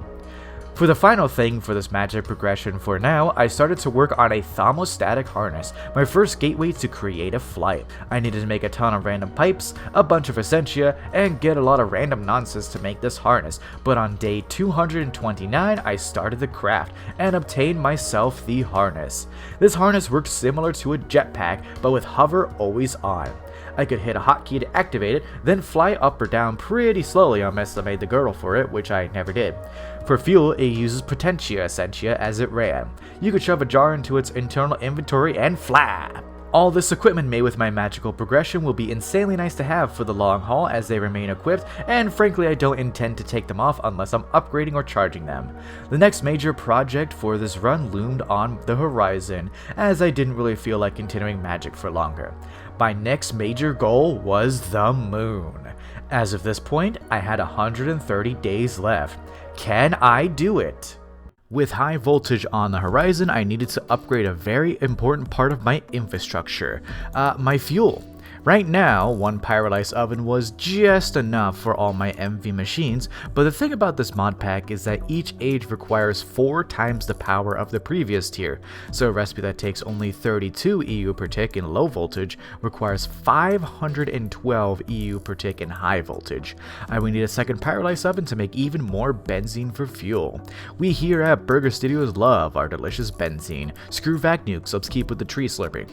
For the final thing for this magic progression for now, I started to work on a Thermostatic Harness, my first gateway to creative flight. I needed to make a ton of random pipes, a bunch of Essentia, and get a lot of random nonsense to make this harness, but on day 229 I started the craft and obtained myself the harness. This harness worked similar to a jetpack, but with hover always on. I could hit a hotkey to activate it, then fly up or down pretty slowly unless I made the girdle for it, which I never did. For fuel, it uses Potentia Essentia as it ran. You could shove a jar into its internal inventory and fly! All this equipment made with my magical progression will be insanely nice to have for the long haul as they remain equipped, and frankly I don't intend to take them off unless I'm upgrading or charging them. The next major project for this run loomed on the horizon, as I didn't really feel like continuing magic for longer. My next major goal was the moon. As of this point, I had 130 days left. Can I do it? With high voltage on the horizon, I needed to upgrade a very important part of my infrastructure, my fuel. Right now, one Pyrolyse oven was just enough for all my MV machines, but the thing about this mod pack is that each age requires 4 times the power of the previous tier, so a recipe that takes only 32 EU per tick in low voltage requires 512 EU per tick in high voltage. I will need a second Pyrolyse oven to make even more benzene for fuel. We here at Burger Studios love our delicious benzene. Screw vac nukes, let's keep with the tree slurping.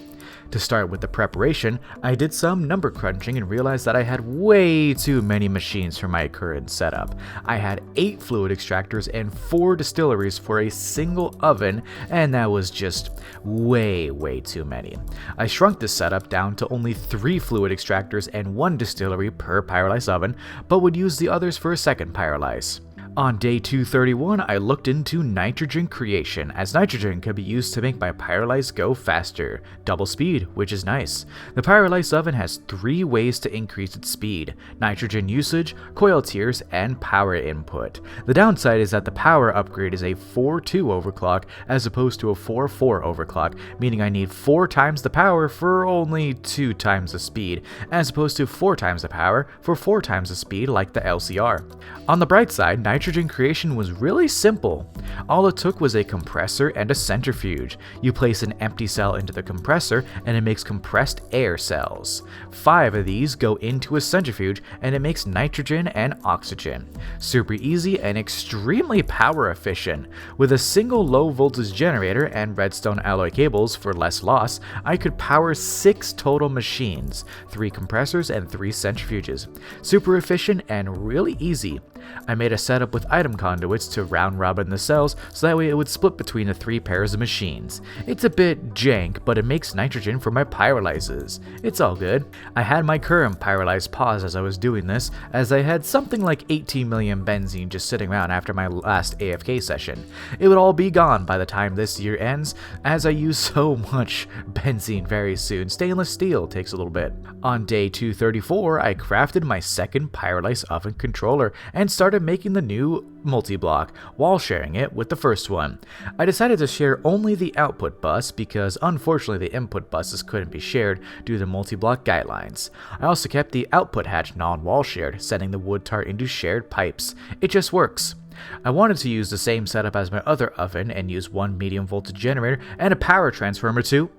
To start with the preparation, I did some number crunching and realized that I had way too many machines for my current setup. I had 8 fluid extractors and 4 distilleries for a single oven, and that was just way too many. I shrunk this setup down to only 3 fluid extractors and 1 distillery per Pyrolyse oven, but would use the others for a second Pyrolyse. On day 231, I looked into nitrogen creation, as nitrogen could be used to make my pyrolyse go faster. Double speed, which is nice. The pyrolyse oven has 3 ways to increase its speed: nitrogen usage, coil tiers, and power input. The downside is that the power upgrade is a 4-2 overclock as opposed to a 4-4 overclock, meaning I need 4 times the power for only 2 times the speed, as opposed to 4 times the power for 4 times the speed like the LCR. On the bright side, nitrogen creation was really simple. All it took was a compressor and a centrifuge. You place an empty cell into the compressor and it makes compressed air cells. 5 of these go into a centrifuge and it makes nitrogen and oxygen. Super easy and extremely power efficient. With a single low voltage generator and redstone alloy cables for less loss, I could power 6 total machines, 3 compressors and 3 centrifuges. Super efficient and really easy. I made a setup with item conduits to round robin the cells so that way it would split between the 3 pairs of machines. It's a bit jank, but it makes nitrogen for my pyrolyses. It's all good. I had my current pyrolyse pause as I was doing this, as I had something like 18 million benzene just sitting around after my last AFK session. It would all be gone by the time this year ends, as I use so much benzene very soon. Stainless steel takes a little bit. On day 234, I crafted my second pyrolyse oven controller and started making the new multi-block while sharing it with the first one. I decided to share only the output bus because unfortunately the input buses couldn't be shared due to multi-block guidelines. I also kept the output hatch non-wall shared, sending the wood tar into shared pipes. It just works. I wanted to use the same setup as my other oven and use 1 medium voltage generator and a power transformer too.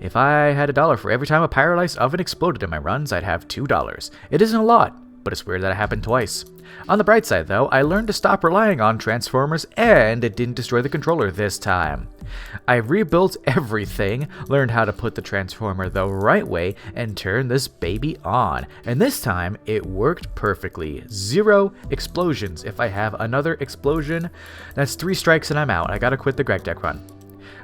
If I had $1 for every time a pyrolyse oven exploded in my runs, I'd have $2. It isn't a lot, but it's weird that it happened twice. On the bright side though, I learned to stop relying on transformers and it didn't destroy the controller this time. I rebuilt everything, learned how to put the transformer the right way, and turned this baby on. And this time, it worked perfectly. 0 explosions. If I have another explosion, that's 3 strikes and I'm out. I gotta quit the Gregtech run.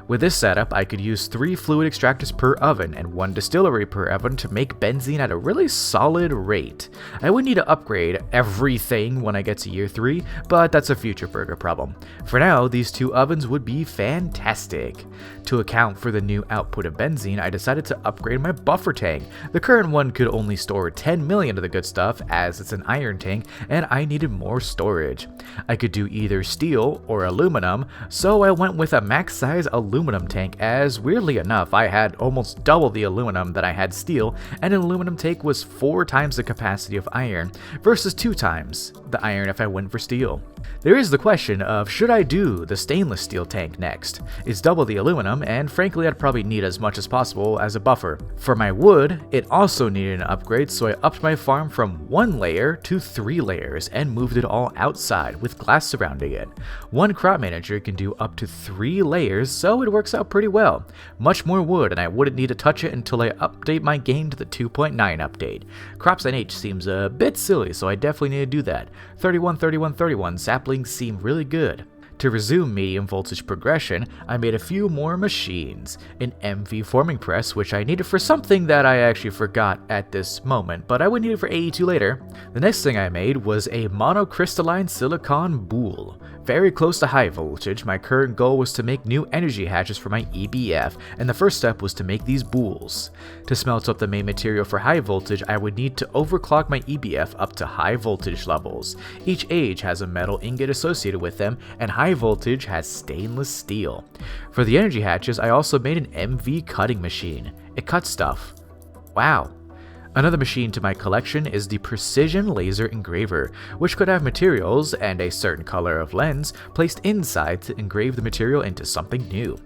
With this setup, I could use 3 fluid extractors per oven and 1 distillery per oven to make benzene at a really solid rate. I would need to upgrade everything when I get to year 3, but that's a future burger problem. For now, these 2 ovens would be fantastic. To account for the new output of benzene, I decided to upgrade my buffer tank. The current one could only store 10 million of the good stuff as it's an iron tank and I needed more storage. I could do either steel or aluminum, so I went with a max size aluminum tank as weirdly enough I had almost double the aluminum that I had steel, and an aluminum tank was 4 times the capacity of iron versus 2 times the iron if I went for steel. There is the question of should I do the stainless steel tank next? It's double the aluminum and frankly I'd probably need as much as possible as a buffer. For my wood, it also needed an upgrade, so I upped my farm from 1 layer to 3 layers and moved it all outside with glass surrounding it. One crop manager can do up to 3 layers, so it works out pretty well. Much more wood and I wouldn't need to touch it until I update my game to the 2.9 update. Crops NH seems a bit silly, so I definitely need to do that. 31, 31, 31 saplings seem really good. To resume medium voltage progression, I made a few more machines. An MV forming press, which I needed for something that I actually forgot at this moment, but I would need it for AE2 later. The next thing I made was a monocrystalline silicon boule. Very close to high voltage, my current goal was to make new energy hatches for my EBF, and the first step was to make these boules. To smelt up the main material for high voltage, I would need to overclock my EBF up to high voltage levels. Each age has a metal ingot associated with them, and high voltage has stainless steel. For the energy hatches, I also made an MV cutting machine. It cuts stuff. Wow. Another machine to my collection is the Precision Laser Engraver, which could have materials and a certain color of lens placed inside to engrave the material into something new.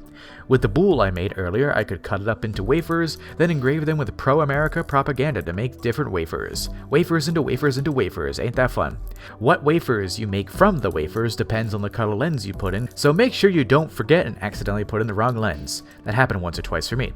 With the boule I made earlier, I could cut it up into wafers, then engrave them with pro-America propaganda to make different wafers. Wafers into wafers into wafers, ain't that fun? What wafers you make from the wafers depends on the color lens you put in, so make sure you don't forget and accidentally put in the wrong lens. That happened once or twice for me.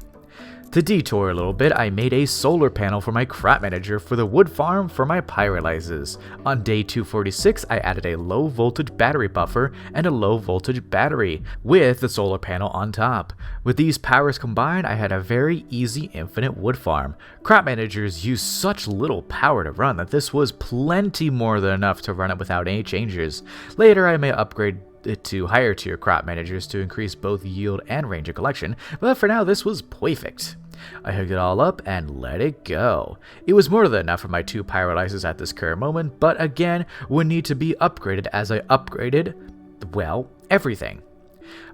To detour a little bit, I made a solar panel for my crop manager for the wood farm for my pyrolyzes. On day 246, I added a low voltage battery buffer and a low voltage battery with the solar panel on top. With these powers combined, I had a very easy infinite wood farm. Crop managers use such little power to run that this was plenty more than enough to run it without any changes. Later, I may upgrade it to higher tier crop managers to increase both yield and range of collection, but for now this was perfect. I hooked it all up and let it go. It was more than enough for my 2 pyrolyzers at this current moment, but again would need to be upgraded as I upgraded, well, everything.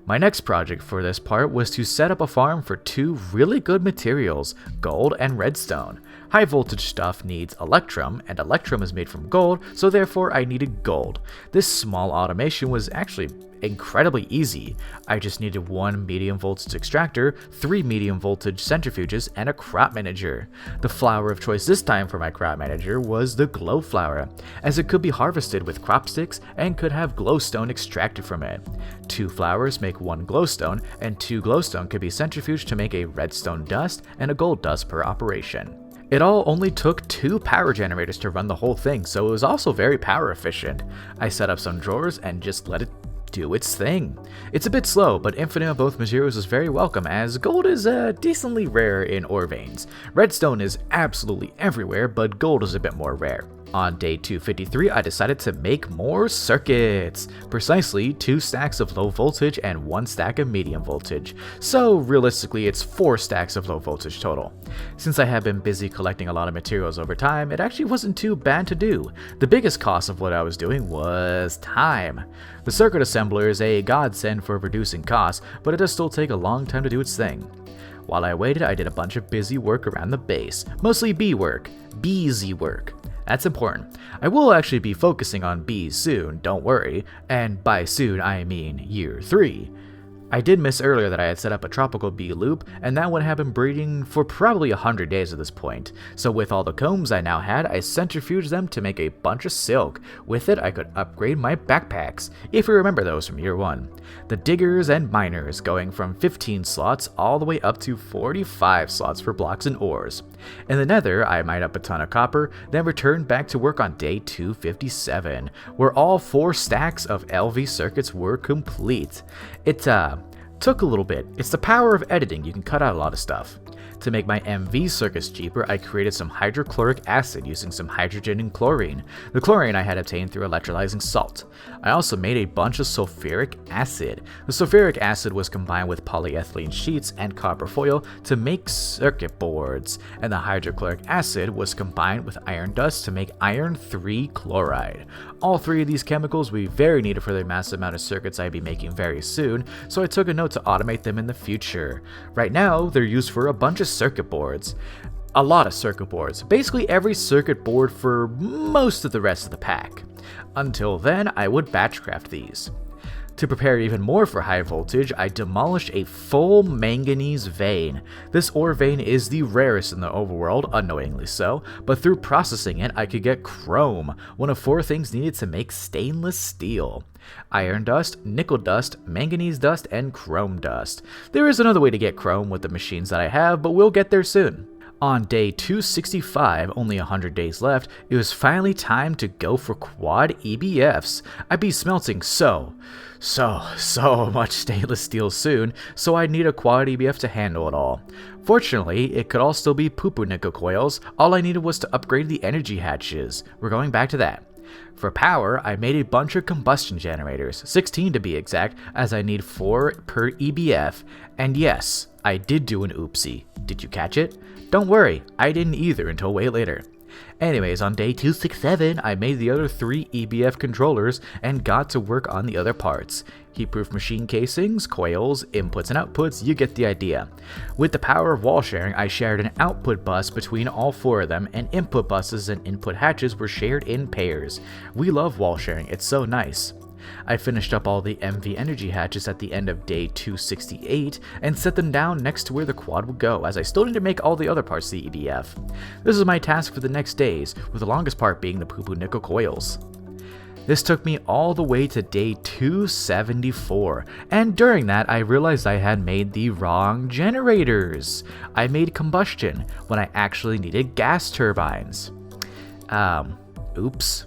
My next project for this part was to set up a farm for 2 really good materials, gold and redstone. High voltage stuff needs electrum, and electrum is made from gold, so therefore I needed gold. This small automation was actually incredibly easy. I just needed 1 medium voltage extractor, 3 medium voltage centrifuges, and a crop manager. The flower of choice this time for my crop manager was the glow flower, as it could be harvested with crop sticks and could have glowstone extracted from it. 2 flowers make 1 glowstone, and 2 glowstone could be centrifuged to make a redstone dust and a gold dust per operation. It all only took 2 power generators to run the whole thing, so it was also very power efficient. I set up some drawers and just let it do its thing. It's a bit slow, but infinite of both materials is very welcome, as gold is decently rare in ore veins. Redstone is absolutely everywhere, but gold is a bit more rare. On day 253, I decided to make more circuits. Precisely 2 stacks of low voltage and 1 stack of medium voltage. So realistically, it's 4 stacks of low voltage total. Since I have been busy collecting a lot of materials over time, it actually wasn't too bad to do. The biggest cost of what I was doing was time. The circuit assembler is a godsend for reducing costs, but it does still take a long time to do its thing. While I waited, I did a bunch of busy work around the base, mostly bee work, beesy work. That's important. I will actually be focusing on bees soon, don't worry, and by soon I mean year 3. I did miss earlier that I had set up a tropical bee loop, and that would have been breeding for probably 100 days at this point. So with all the combs I now had, I centrifuged them to make a bunch of silk. With it, I could upgrade my backpacks, if you remember those from year 1. The diggers and miners, going from 15 slots all the way up to 45 slots for blocks and ores. In the nether, I mined up a ton of copper, then returned back to work on day 257, where all 4 stacks of LV circuits were complete. It took a little bit. It's the power of editing, you can cut out a lot of stuff. To make my MV circuits cheaper, I created some hydrochloric acid using some hydrogen and chlorine. The chlorine I had obtained through electrolyzing salt. I also made a bunch of sulfuric acid. The sulfuric acid was combined with polyethylene sheets and copper foil to make circuit boards, and the hydrochloric acid was combined with iron dust to make iron 3 chloride. All 3 of these chemicals will be very needed for the massive amount of circuits I'd be making very soon, so I took a note to automate them in the future. Right now, they're used for a bunch of circuit boards. A lot of circuit boards. Basically every circuit board for most of the rest of the pack. Until then, I would batchcraft these. To prepare even more for high voltage, I demolished a full manganese vein. This ore vein is the rarest in the overworld, unknowingly so, but through processing it, I could get chrome, one of 4 things needed to make stainless steel. Iron dust, nickel dust, manganese dust, and chrome dust. There is another way to get chrome with the machines that I have, but we'll get there soon. On day 265, only 100 days left, it was finally time to go for quad EBFs. I'd be smelting so much stainless steel soon, so I'd need a quad EBF to handle it all. Fortunately, it could all still be poo-poo nickel coils. All I needed was to upgrade the energy hatches. We're going back to that. For power, I made a bunch of combustion generators, 16 to be exact, as I need 4 per EBF. And yes, I did do an oopsie. Did you catch it? Don't worry, I didn't either until way later. Anyways, on day 267, I made the other 3 EBF controllers and got to work on the other parts. Heatproof machine casings, coils, inputs and outputs, you get the idea. With the power of wall sharing, I shared an output bus between all 4 of them, and input buses and input hatches were shared in pairs. We love wall sharing, it's so nice. I finished up all the MV energy hatches at the end of day 268 and set them down next to where the quad would go, as I still need to make all the other parts of the EBF. This is my task for the next days, with the longest part being the poo-poo nickel coils. This took me all the way to day 274, and during that I realized I had made the wrong generators. I made combustion when I actually needed gas turbines. Oops.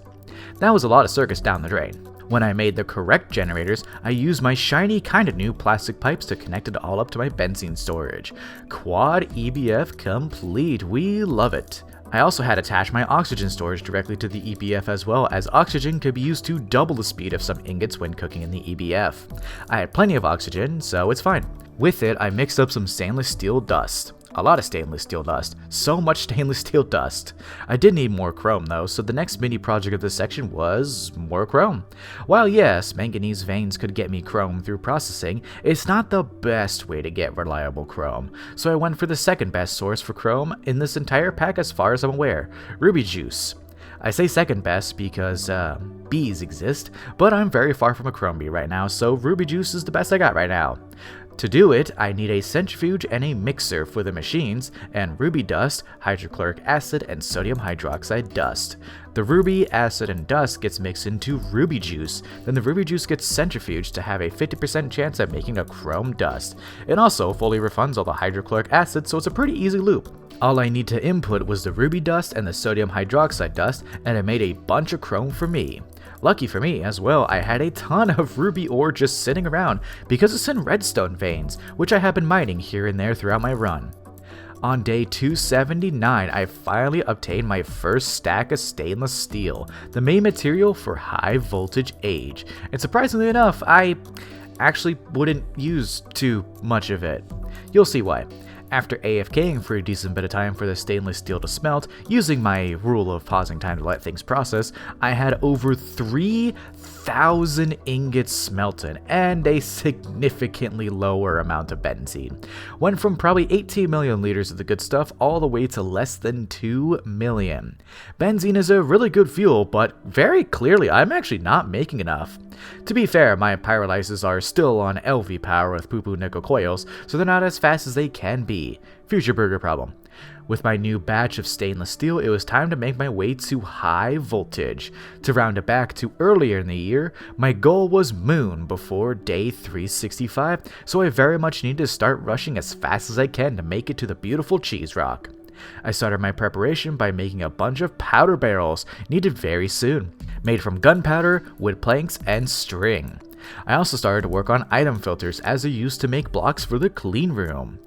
That was a lot of circuits down the drain. When I made the correct generators, I used my shiny kinda new plastic pipes to connect it all up to my benzene storage. Quad EBF complete, we love it. I also had attached my oxygen storage directly to the EBF as well, as oxygen could be used to double the speed of some ingots when cooking in the EBF. I had plenty of oxygen, so it's fine. With it, I mixed up some stainless steel dust. A lot of stainless steel dust. So much stainless steel dust. I did need more chrome though, so the next mini project of this section was more chrome. While yes, manganese veins could get me chrome through processing, it's not the best way to get reliable chrome. So I went for the second best source for chrome in this entire pack as far as I'm aware, ruby juice. I say second best because bees exist, but I'm very far from a chrome bee right now, so ruby juice is the best I got right now. To do it, I need a centrifuge and a mixer for the machines, and ruby dust, hydrochloric acid, and sodium hydroxide dust. The ruby, acid, and dust gets mixed into ruby juice, then the ruby juice gets centrifuged to have a 50% chance of making a chrome dust. It also fully refunds all the hydrochloric acid, so it's a pretty easy loop. All I need to input was the ruby dust and the sodium hydroxide dust, and it made a bunch of chrome for me. Lucky for me as well, I had a ton of ruby ore just sitting around because it's in redstone veins, which I have been mining here and there throughout my run. On day 279, I finally obtained my first stack of stainless steel, the main material for high voltage age, and surprisingly enough, I actually wouldn't use too much of it. You'll see why. After AFKing for a decent bit of time for the stainless steel to smelt, using my rule of pausing time to let things process, I had over 3,000 ingots smelted and a significantly lower amount of benzene. Went from probably 18 million liters of the good stuff all the way to less than 2 million. Benzene is a really good fuel, but very clearly I'm actually not making enough. To be fair, my pyrolyzers are still on LV power with poo-poo nickel coils, so they're not as fast as they can be. Future burger problem. With my new batch of stainless steel, it was time to make my way to high voltage. To round it back to earlier in the year, my goal was moon before day 365, so I very much need to start rushing as fast as I can to make it to the beautiful cheese rock. I started my preparation by making a bunch of powder barrels, needed very soon, made from gunpowder, wood planks, and string. I also started to work on item filters as they're used to make blocks for the clean room.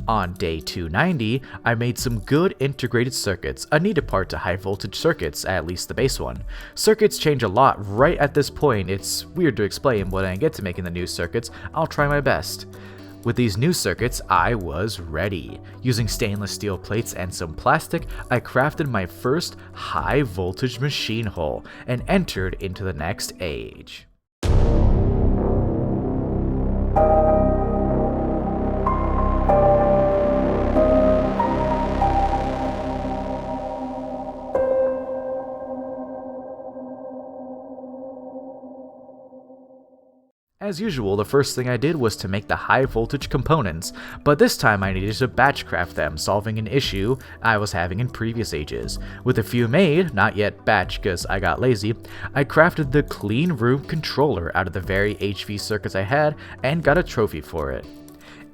On day 290, I made some good integrated circuits, a needed part to high voltage circuits, at least the base one. Circuits change a lot right at this point, it's weird to explain, but when I get to making the new circuits, I'll try my best. With these new circuits, I was ready. Using stainless steel plates and some plastic, I crafted my first high voltage machine hull and entered into the next age. As usual, the first thing I did was to make the high voltage components, but this time I needed to batch craft them, solving an issue I was having in previous ages. With a few made, not yet batch cause I got lazy, I crafted the clean room controller out of the very HV circuits I had and got a trophy for it.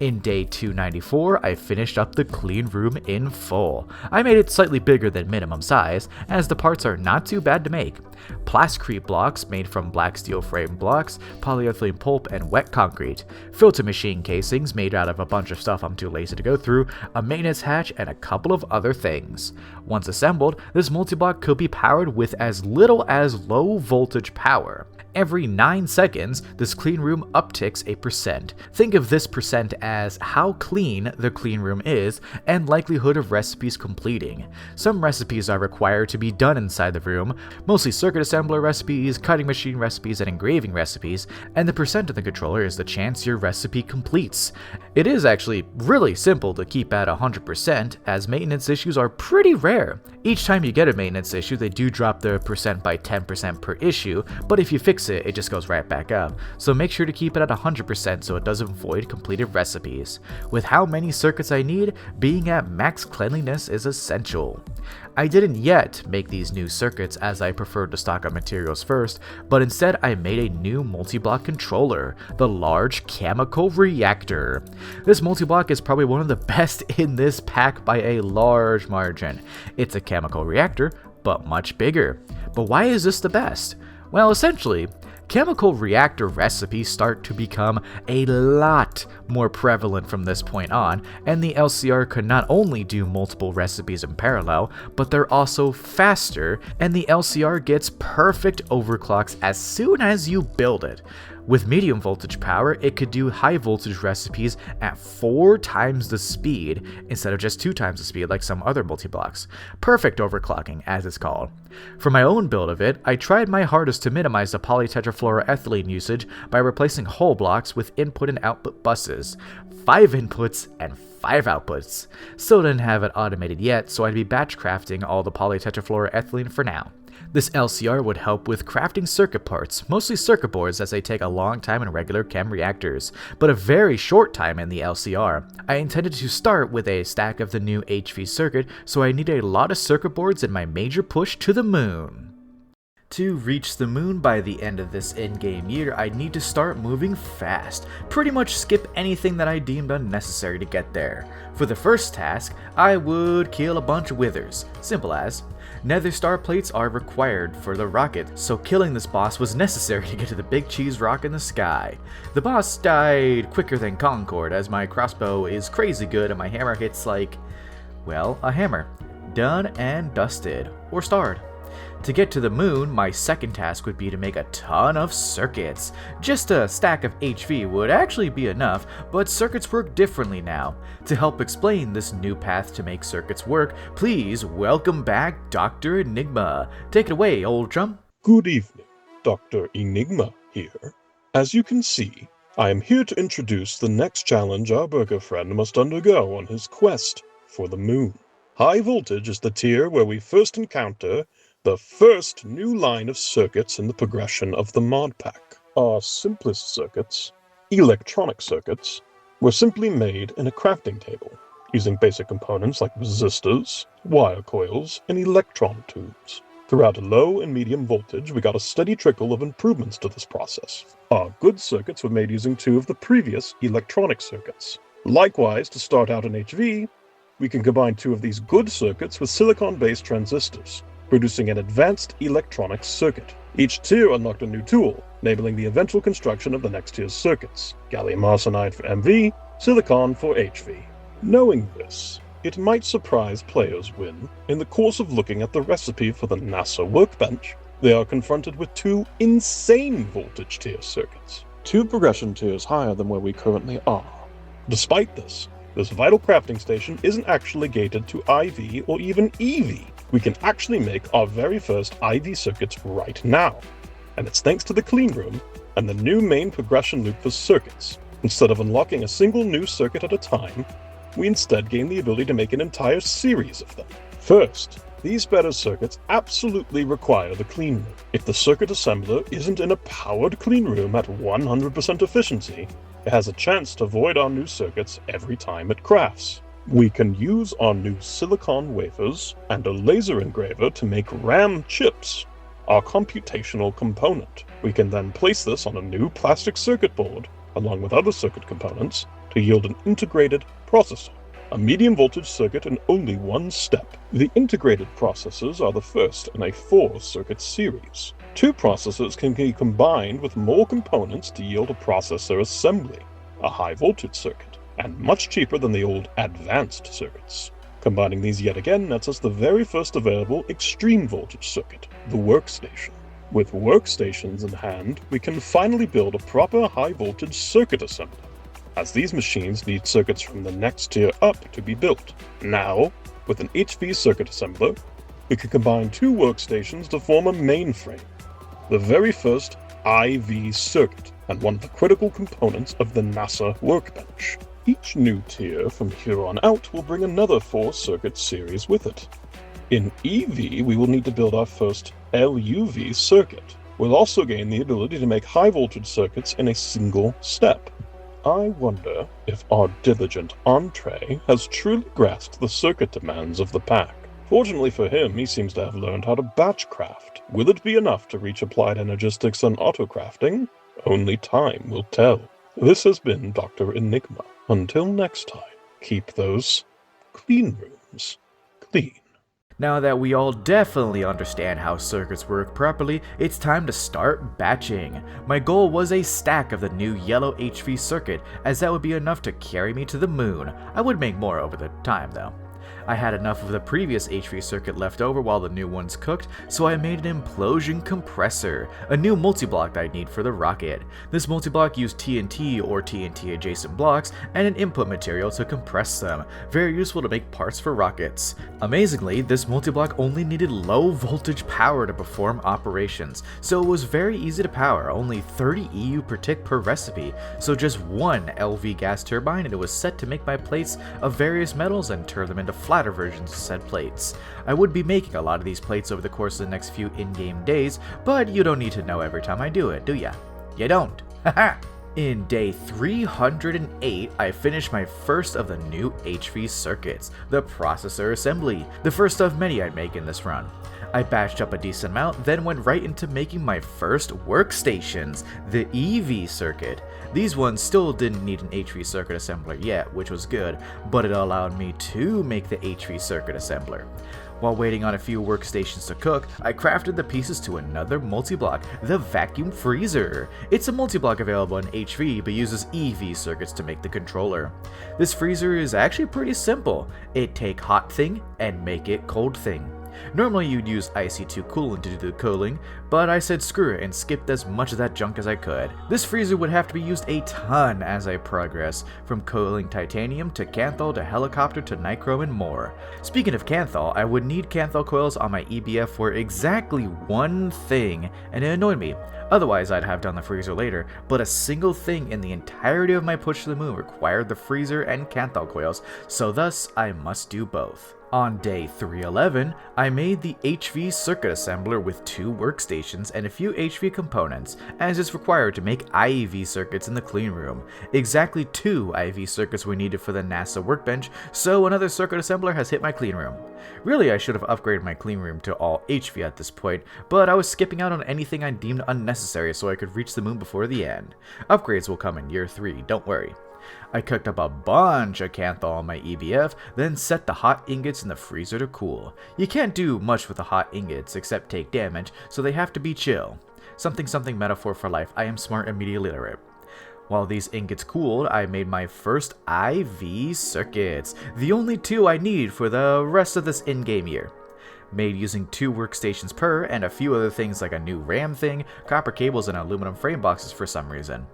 In day 294, I finished up the clean room in full. I made it slightly bigger than minimum size, as the parts are not too bad to make. Plascrete blocks made from black steel frame blocks, polyethylene pulp, and wet concrete. Filter machine casings made out of a bunch of stuff I'm too lazy to go through, a maintenance hatch, and a couple of other things. Once assembled, this multi-block could be powered with as little as low voltage power. Every 9 seconds, this clean room upticks a percent. Think of this percent as how clean the clean room is and likelihood of recipes completing. Some recipes are required to be done inside the room, mostly circuit assembler recipes, cutting machine recipes, and engraving recipes, and the percent of the controller is the chance your recipe completes. It is actually really simple to keep at 100%, as maintenance issues are pretty rare. Each time you get a maintenance issue, they do drop the percent by 10% per issue, but if you fix it just goes right back up, so make sure to keep it at 100% so it doesn't void completed recipes. With how many circuits I need, being at max cleanliness is essential. I didn't yet make these new circuits as I preferred to stock up materials first, but instead I made a new multi-block controller, the Large Chemical Reactor. This multi-block is probably one of the best in this pack by a large margin. It's a chemical reactor, but much bigger. But why is this the best? Well, essentially, chemical reactor recipes start to become a lot more prevalent from this point on, and the LCR could not only do multiple recipes in parallel, but they're also faster, and the LCR gets perfect overclocks as soon as you build it. With medium voltage power, it could do high voltage recipes at 4 times the speed instead of just 2 times the speed like some other multi-blocks. Perfect overclocking, as it's called. For my own build of it, I tried my hardest to minimize the polytetrafluoroethylene usage by replacing whole blocks with input and output buses. 5 inputs and 5 outputs. Still didn't have it automated yet, so I'd be batch crafting all the polytetrafluoroethylene for now. This LCR would help with crafting circuit parts, mostly circuit boards as they take a long time in regular chem reactors, but a very short time in the LCR. I intended to start with a stack of the new HV circuit, so I need a lot of circuit boards in my major push to the moon. To reach the moon by the end of this in-game year, I'd need to start moving fast, pretty much skip anything that I deemed unnecessary to get there. For the first task, I would kill a bunch of withers, simple as. Nether star plates are required for the rocket, so killing this boss was necessary to get to the big cheese rock in the sky. The boss died quicker than Concord, as my crossbow is crazy good and my hammer hits like, well, a hammer. Done and dusted, or starred. To get to the moon, my second task would be to make a ton of circuits. Just a stack of HV would actually be enough, but circuits work differently now. To help explain this new path to make circuits work, please welcome back Dr. Enigma. Take it away, old chum. Good evening, Dr. Enigma here. As you can see, I am here to introduce the next challenge our burger friend must undergo on his quest for the moon. High voltage is the tier where we first encounter the first new line of circuits in the progression of the Modpack. Our simplest circuits, electronic circuits, were simply made in a crafting table, using basic components like resistors, wire coils, and electron tubes. Throughout low and medium voltage, we got a steady trickle of improvements to this process. Our good circuits were made using 2 of the previous electronic circuits. Likewise, to start out in HV, we can combine 2 of these good circuits with silicon-based transistors, producing an advanced electronic circuit. Each tier unlocked a new tool, enabling the eventual construction of the next tier's circuits. Gallium arsenide for MV, silicon for HV. Knowing this, it might surprise players when, in the course of looking at the recipe for the NASA workbench, they are confronted with 2 insane voltage tier circuits, 2 progression tiers higher than where we currently are. Despite this vital crafting station isn't actually gated to IV or even EV. We can actually make our very first IV circuits right now, and it's thanks to the clean room and the new main progression loop for circuits. Instead of unlocking a single new circuit at a time, we instead gain the ability to make an entire series of them. First, these better circuits absolutely require the clean room. If the circuit assembler isn't in a powered clean room at 100% efficiency, it has a chance to void our new circuits every time it crafts. We can use our new silicon wafers and a laser engraver to make RAM chips, our computational component. We can then place this on a new plastic circuit board, along with other circuit components, to yield an integrated processor. A medium voltage circuit in only 1 step. The integrated processors are the first in a 4-circuit series. 2 processors can be combined with more components to yield a processor assembly, a high voltage circuit, and much cheaper than the old advanced circuits. Combining these yet again nets us the very first available extreme voltage circuit, the workstation. With workstations in hand, we can finally build a proper high voltage circuit assembly, as these machines need circuits from the next tier up to be built. Now, with an HV circuit assembler, we can combine 2 workstations to form a mainframe, the very first IV circuit, and one of the critical components of the NASA workbench. Each new tier from here on out will bring another 4-circuit series with it. In EV, we will need to build our first LUV circuit. We'll also gain the ability to make high-voltage circuits in a single step. I wonder if our diligent entree has truly grasped the circuit demands of the pack. Fortunately for him, he seems to have learned how to batch craft. Will it be enough to reach applied energistics and auto-crafting? Only time will tell. This has been Dr. Enigma. Until next time, keep those clean rooms clean. Now that we all definitely understand how circuits work properly, it's time to start batching. My goal was a stack of the new yellow HV circuit, as that would be enough to carry me to the moon. I would make more over the time though. I had enough of the previous HV circuit left over while the new ones cooked, so I made an implosion compressor, a new multi-block that I'd need for the rocket. This multi-block used TNT or TNT adjacent blocks and an input material to compress them, very useful to make parts for rockets. Amazingly, this multi-block only needed low voltage power to perform operations, so it was very easy to power, only 30 EU per tick per recipe, so just one LV gas turbine and it was set to make my plates of various metals and turn them into flatter versions of said plates. I would be making a lot of these plates over the course of the next few in-game days, but you don't need to know every time I do it, do ya? You don't. Haha! In day 308, I finished my first of the new HV circuits, the processor assembly, the first of many I'd make in this run. I batched up a decent amount, then went right into making my first workstations, the EV circuit. These ones still didn't need an HV circuit assembler yet, which was good, but it allowed me to make the HV circuit assembler. While waiting on a few workstations to cook, I crafted the pieces to another multi-block, the vacuum freezer. It's a multi-block available in HV but uses EV circuits to make the controller. This freezer is actually pretty simple. It take hot thing and make it cold thing. Normally you'd use IC2 coolant to do the cooling, but I said screw it and skipped as much of that junk as I could. This freezer would have to be used a ton as I progress, from cooling titanium to canthal to helicopter to nichrome and more. Speaking of canthal, I would need canthal coils on my EBF for exactly one thing, and it annoyed me. Otherwise I'd have done the freezer later, but a single thing in the entirety of my push to the moon required the freezer and canthal coils, so thus I must do both. On day 311, I made the HV circuit assembler with 2 workstations and a few HV components, as is required to make IEV circuits in the clean room. Exactly 2 IV circuits were needed for the NASA workbench, so another circuit assembler has hit my clean room. Really, I should have upgraded my clean room to all HV at this point, but I was skipping out on anything I deemed unnecessary so I could reach the moon before the end. Upgrades will come in year 3, don't worry. I cooked up a bunch of canthal on my EBF, then set the hot ingots in the freezer to cool. You can't do much with the hot ingots except take damage, so they have to be chill. Something metaphor for life, I am smart and media literate. While these ingots cooled, I made my first IV circuits, the only 2 I need for the rest of this in-game year. Made using 2 workstations per, and a few other things like a new RAM thing, copper cables, and aluminum frame boxes for some reason.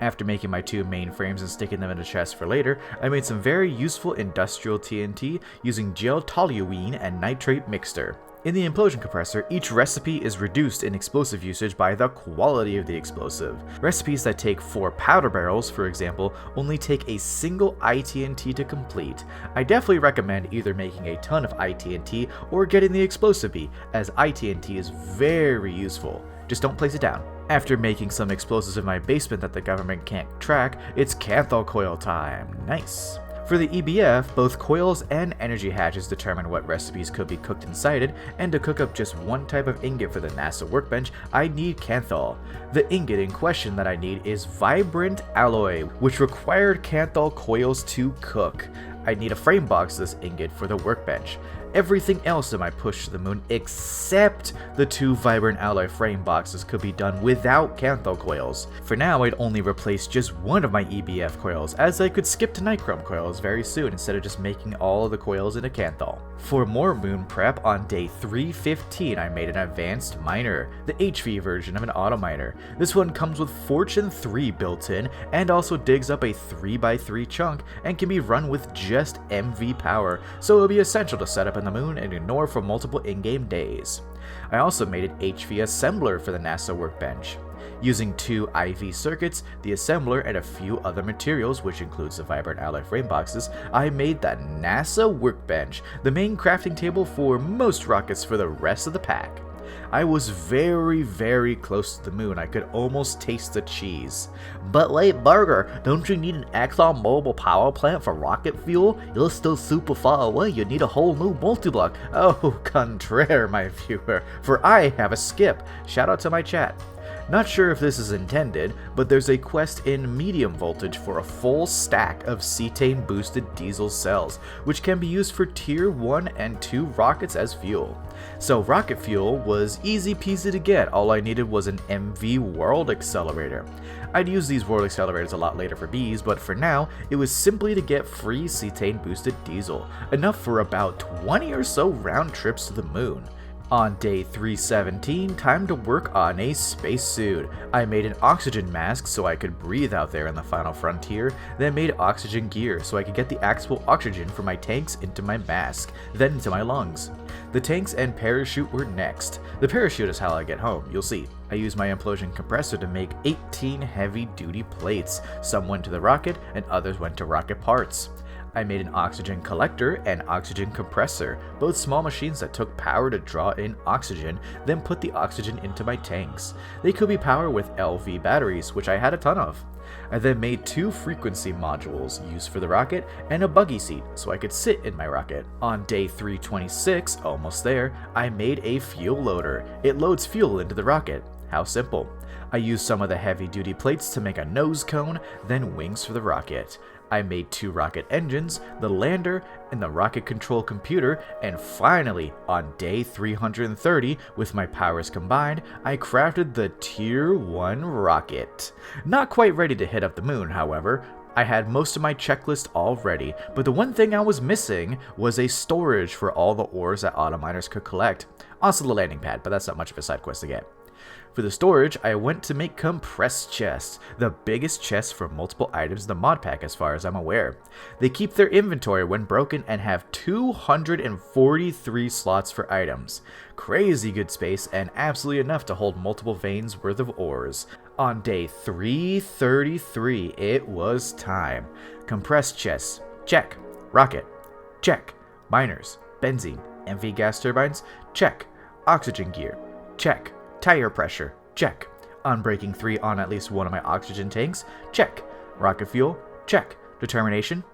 After making my 2 main frames and sticking them in a chest for later, I made some very useful industrial TNT using gel toluene and nitrate mixture. In the implosion compressor, each recipe is reduced in explosive usage by the quality of the explosive. Recipes that take 4 powder barrels, for example, only take a single ITNT to complete. I definitely recommend either making a ton of ITNT or getting the explosive bee, as ITNT is very useful. Just don't place it down. After making some explosives in my basement that the government can't track, it's canthal coil time. Nice. For the EBF, both coils and energy hatches determine what recipes could be cooked inside it, and to cook up just one type of ingot for the NASA workbench, I need canthal. The ingot in question that I need is vibrant alloy, which required canthal coils to cook. I need a frame box of this ingot for the workbench. Everything else in my push to the moon except the 2 vibrant alloy frame boxes could be done without canthal coils. For now, I'd only replace just one of my EBF coils, as I could skip to nichrome coils very soon instead of just making all of the coils into canthal. For more moon prep, on day 315 I made an advanced miner, the HV version of an auto miner. This one comes with Fortune 3 built in, and also digs up a 3x3 chunk and can be run with just MV power, so it'll be essential to set up in the moon and ignore for multiple in-game days. I also made an HV assembler for the NASA workbench. Using 2 IV circuits, the assembler, and a few other materials, which includes the vibrant alloy frame boxes, I made the NASA workbench, the main crafting table for most rockets for the rest of the pack. I was very, very close to the moon. I could almost taste the cheese. But wait, Burger, don't you need an ExxonMobil power plant for rocket fuel? You're still super far away. You need a whole new multi-block. Oh, contraire, my viewer, for I have a skip. Shout out to my chat. Not sure if this is intended, but there's a quest in medium voltage for a full stack of cetane boosted diesel cells, which can be used for tier 1 and 2 rockets as fuel. So rocket fuel was easy peasy to get, all I needed was an MV World Accelerator. I'd use these World Accelerators a lot later for bees, but for now, it was simply to get free cetane boosted diesel, enough for about 20 or so round trips to the moon. On day 317, time to work on a spacesuit. I made an oxygen mask so I could breathe out there in the final frontier, then made oxygen gear so I could get the actual oxygen from my tanks into my mask, then into my lungs. The tanks and parachute were next. The parachute is how I get home, you'll see. I used my implosion compressor to make 18 heavy-duty plates. Some went to the rocket, and others went to rocket parts. I made an oxygen collector and oxygen compressor, both small machines that took power to draw in oxygen, then put the oxygen into my tanks. They could be powered with LV batteries, which I had a ton of. I then made 2 frequency modules used for the rocket and a buggy seat so I could sit in my rocket. On day 326, almost there, I made a fuel loader. It loads fuel into the rocket. How simple. I used some of the heavy duty plates to make a nose cone, then wings for the rocket. I made 2 rocket engines, the lander, and the rocket control computer, and finally, on day 330, with my powers combined, I crafted the Tier 1 rocket. Not quite ready to hit up the moon, however. I had most of my checklist all ready, but the one thing I was missing was a storage for all the ores that autominers could collect. Also the landing pad, but that's not much of a side quest to get. For the storage, I went to make compressed chests, the biggest chests for multiple items in the Modpack as far as I'm aware. They keep their inventory when broken and have 243 slots for items. Crazy good space and absolutely enough to hold multiple veins worth of ores. On day 333, it was time. Compressed chests, check. Rocket, check. Miners, benzene, MV gas turbines, check. Oxygen gear, check. Tire pressure, check. Unbreaking 3 on at least one of my oxygen tanks, check. Rocket fuel, check. Determination,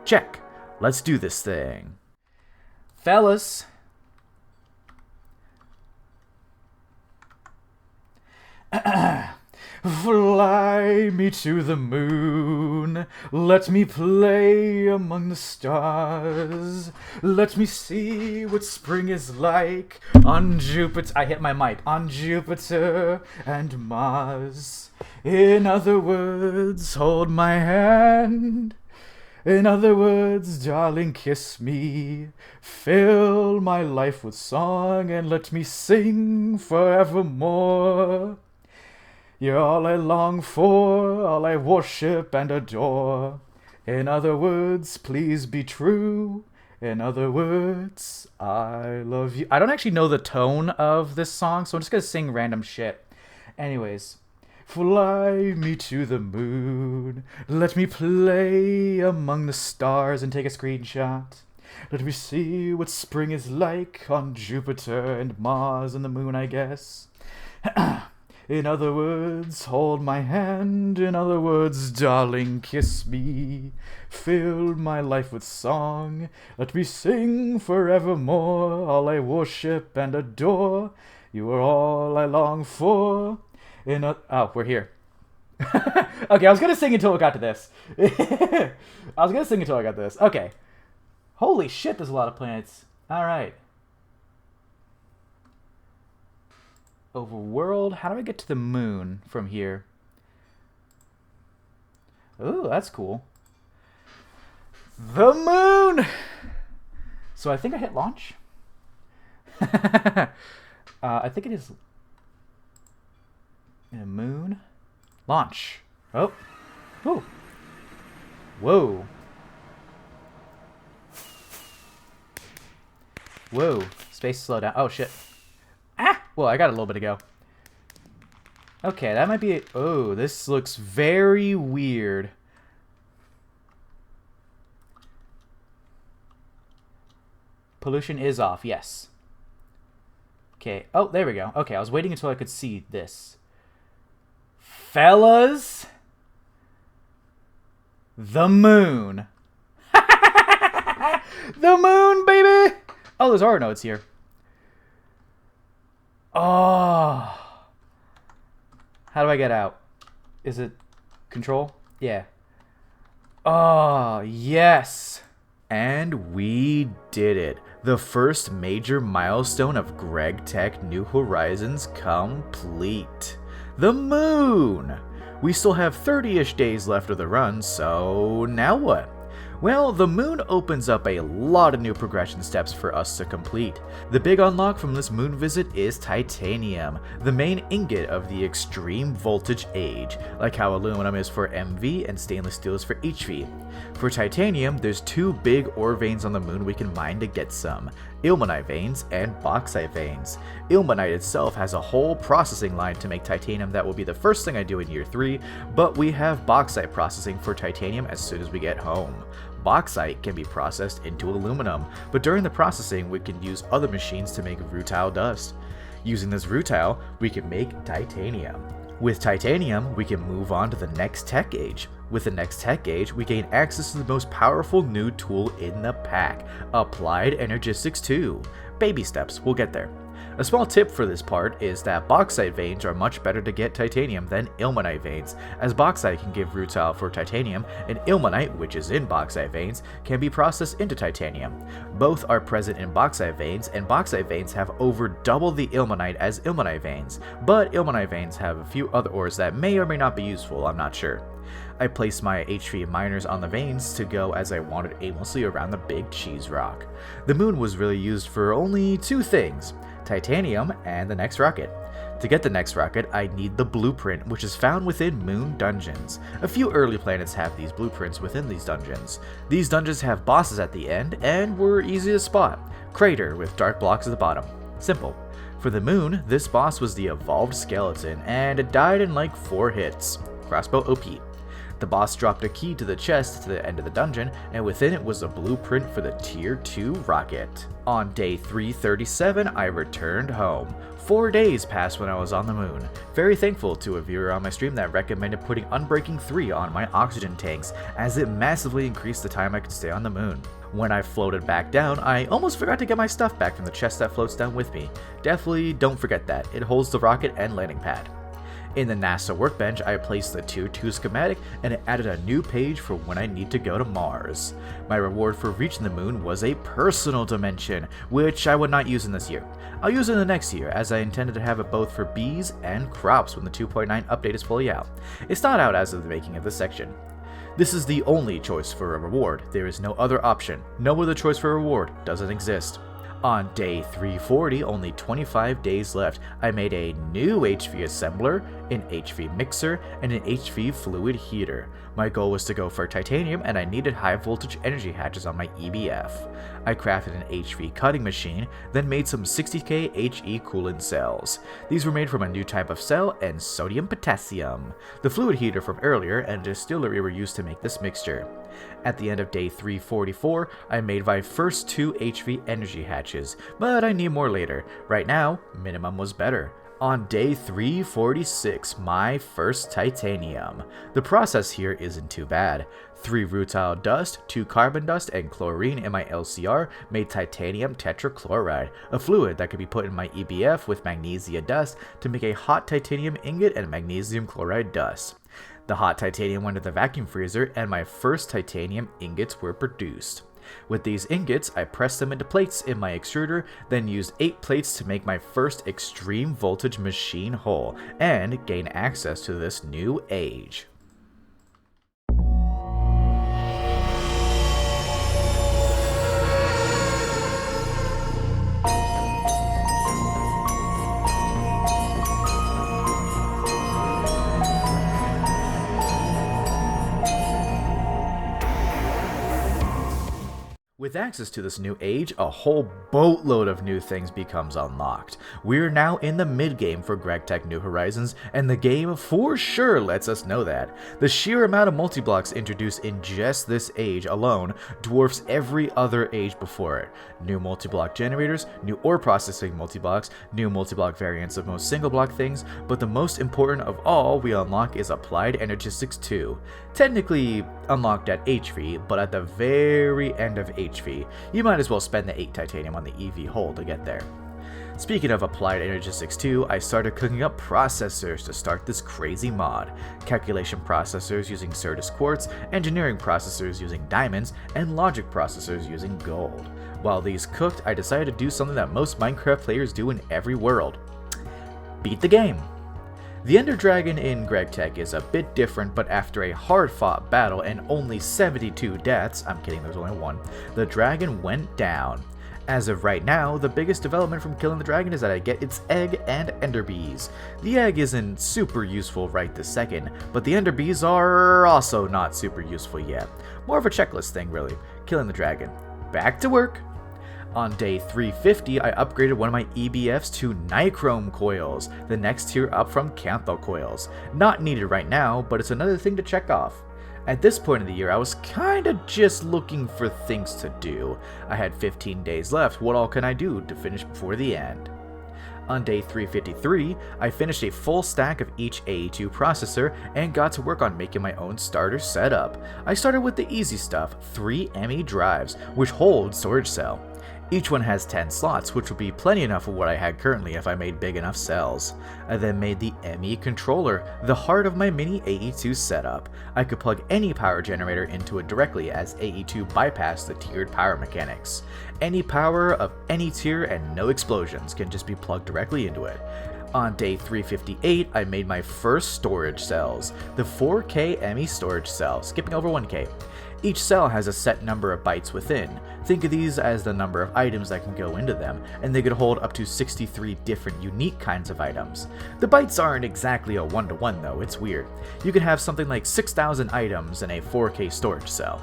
check. Let's do this thing. Fellas. Fly me to the moon, let me play among the stars, let me see what spring is like on Jupiter. I hit my mic. On Jupiter and Mars. In other words, hold my hand. In other words, darling, kiss me. Fill my life with song and let me sing forevermore. You're all I long for, all I worship and adore. In other words, please be true. In other words, I love you. I don't actually know the tone of this song, so I'm just gonna sing random shit. Anyways, fly me to the moon. Let me play among the stars and take a screenshot. Let me see what spring is like on Jupiter and Mars and the moon, I guess. In other words, hold my hand. In other words, darling, kiss me. Fill my life with song. Let me sing forevermore. All I worship and adore. You are all I long for. Oh, we're here. Okay, I was gonna sing until we got to this. Okay. Holy shit, there's a lot of planets. Alright. Overworld. How do I get to the moon from here? Ooh, that's cool. The moon! So I think I hit launch. I think it is... The moon. Launch. Oh. Ooh. Whoa. Whoa. Space slow down. Oh, shit. Ah! Well, I got a little bit to go. Okay, that might be it. Oh, this looks very weird. Pollution is off, yes. Okay. Oh, there we go. Okay, I was waiting until I could see this. Fellas, the moon. The moon, baby. Oh, there's our notes here. Oh. How do I get out? Is it control? Yeah. Oh, yes. And we did it. The first major milestone of Gregtech New Horizons complete. The moon! We still have 30-ish days left of the run, so now what? Well, the moon opens up a lot of new progression steps for us to complete. The big unlock from this moon visit is titanium, the main ingot of the extreme voltage age, like how aluminum is for MV and stainless steel is for HV. For titanium, there's two big ore veins on the moon we can mine to get some, ilmenite veins and bauxite veins. Ilmenite itself has a whole processing line to make titanium that will be the first thing I do in year 3, but we have bauxite processing for titanium as soon as we get home. Bauxite can be processed into aluminum, but during the processing we can use other machines to make rutile dust. Using this rutile, we can make titanium. With titanium, we can move on to the next tech age. With the next tech age, we gain access to the most powerful new tool in the pack, Applied Energistics 2. Baby steps, we'll get there. A small tip for this part is that bauxite veins are much better to get titanium than ilmenite veins, as bauxite can give rutile for titanium, and ilmenite, which is in bauxite veins, can be processed into titanium. Both are present in bauxite veins, and bauxite veins have over double the ilmenite as ilmenite veins, but ilmenite veins have a few other ores that may or may not be useful, I'm not sure. I placed my HV miners on the veins to go as I wanted aimlessly around the big cheese rock. The moon was really used for only two things: titanium and the next rocket. To get the next rocket, I need the blueprint, which is found within moon dungeons. A few early planets have these blueprints within these dungeons. These dungeons have bosses at the end and were easy to spot. Crater with dark blocks at the bottom. Simple. For the moon, this boss was the evolved skeleton, and it died in like 4 hits. Crossbow OP. The boss dropped a key to the chest to the end of the dungeon, and within it was a blueprint for the Tier 2 rocket. On day 337, I returned home. 4 days passed when I was on the moon. Very thankful to a viewer on my stream that recommended putting Unbreaking 3 on my oxygen tanks, as it massively increased the time I could stay on the moon. When I floated back down, I almost forgot to get my stuff back from the chest that floats down with me. Definitely don't forget that, it holds the rocket and landing pad. In the NASA workbench, I placed the Tier 2 schematic, and it added a new page for when I need to go to Mars. My reward for reaching the moon was a personal dimension, which I would not use in this year. I'll use it in the next year, as I intended to have it both for bees and crops when the 2.9 update is fully out. It's not out as of the making of this section. This is the only choice for a reward. There is no other option. No other choice for a reward doesn't exist. On day 340, only 25 days left, I made a new HV assembler, an HV mixer, and an HV fluid heater. My goal was to go for titanium, and I needed high voltage energy hatches on my EBF. I crafted an HV cutting machine, then made some 60k HE coolant cells. These were made from a new type of cell and sodium potassium. The fluid heater from earlier and distillery were used to make this mixture. At the end of day 344, I made my first 2 HV energy hatches, but I need more later. Right now, minimum was better. On day 346, my first titanium. The process here isn't too bad. 3 rutile dust, 2 carbon dust, and chlorine in my LCR made titanium tetrachloride, a fluid that could be put in my EBF with magnesia dust to make a hot titanium ingot and magnesium chloride dust. The hot titanium went to the vacuum freezer, and my first titanium ingots were produced. With these ingots, I pressed them into plates in my extruder, then used 8 plates to make my first extreme voltage machine hull, and gain access to this new age. With access to this new age, a whole boatload of new things becomes unlocked. We're now in the mid-game for Gregtech New Horizons, and the game for sure lets us know that. The sheer amount of multi-blocks introduced in just this age alone dwarfs every other age before it. New multi-block generators, new ore processing multi-blocks, new multi-block variants of most single-block things, but the most important of all we unlock is Applied Energistics 2. Technically unlocked at HV, but at the very end of HV, you might as well spend the 8 titanium on the EV hull to get there. Speaking of Applied Energistics 2, I started cooking up processors to start this crazy mod. Calculation processors using Certus Quartz, engineering processors using diamonds, and logic processors using gold. While these cooked, I decided to do something that most Minecraft players do in every world. Beat the game! The Ender Dragon in Gregtech is a bit different, but after a hard-fought battle and only 72 deaths, I'm kidding, there's only one, the dragon went down. As of right now, the biggest development from killing the dragon is that I get its egg and ender bees. The egg isn't super useful right this second, but the ender bees are also not super useful yet. More of a checklist thing really, killing the dragon. Back to work! On day 350, I upgraded one of my EBFs to Nichrome coils, the next tier up from Cantho coils. Not needed right now, but it's another thing to check off. At this point in the year, I was kinda just looking for things to do. I had 15 days left, what all can I do to finish before the end? On day 353, I finished a full stack of each AE2 processor and got to work on making my own starter setup. I started with the easy stuff, 3 ME drives, which hold storage cell. Each one has 10 slots, which would be plenty enough for what I had currently if I made big enough cells. I then made the ME controller, the heart of my mini AE2 setup. I could plug any power generator into it directly as AE2 bypassed the tiered power mechanics. Any power of any tier and no explosions can just be plugged directly into it. On day 358, I made my first storage cells, the 4K ME storage cell, skipping over 1K. Each cell has a set number of bytes within. Think of these as the number of items that can go into them, and they could hold up to 63 different unique kinds of items. The bytes aren't exactly a one-to-one though, it's weird. You could have something like 6,000 items in a 4K storage cell.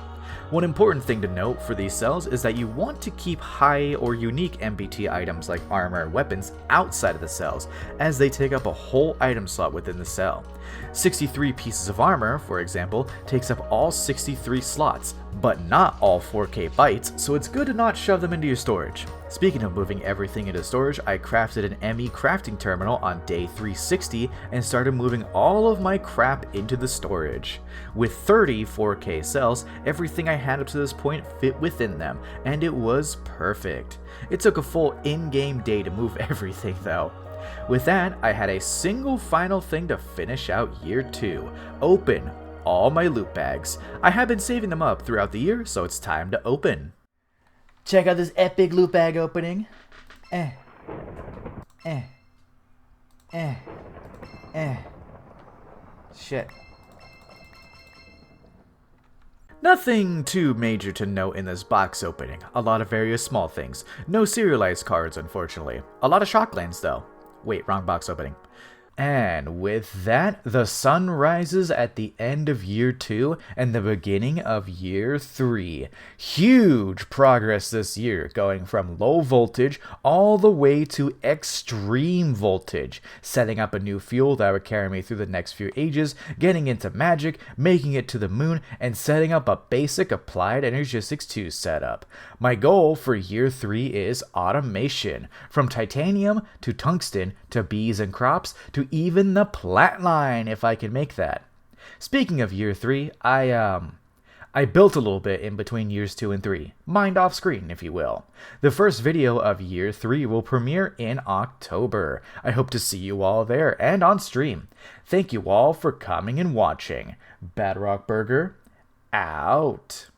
One important thing to note for these cells is that you want to keep high or unique MBT items like armor and weapons outside of the cells, as they take up a whole item slot within the cell. 63 pieces of armor, for example, takes up all 63 slots, but not all 4K bytes, so it's good to not shove them into your storage. Speaking of moving everything into storage, I crafted an ME crafting terminal on day 360 and started moving all of my crap into the storage. With 30 4K cells, everything I had up to this point fit within them, and it was perfect. It took a full in-game day to move everything though. With that, I had a single final thing to finish out year 2. Open all my loot bags. I have been saving them up throughout the year, so it's time to open. Check out this epic loot bag opening. Shit. Nothing too major to note in this box opening. A lot of various small things. No serialized cards, unfortunately. A lot of Shocklands, though. Wait, wrong box opening. And with that, the sun rises at the end of year 2 and the beginning of year 3. Huge progress this year, going from low voltage all the way to extreme voltage, setting up a new fuel that would carry me through the next few ages, getting into magic, making it to the moon, and setting up a basic Applied Energistics 2 setup. My goal for year 3 is automation, from titanium to tungsten to bees and crops to even the plat line, if I can make that. Speaking of year 3, I built a little bit in between years 2 and 3. Mind off screen, if you will. The first video of year 3 will premiere in October. I hope to see you all there and on stream. Thank you all for coming and watching. Badrock Burger, out.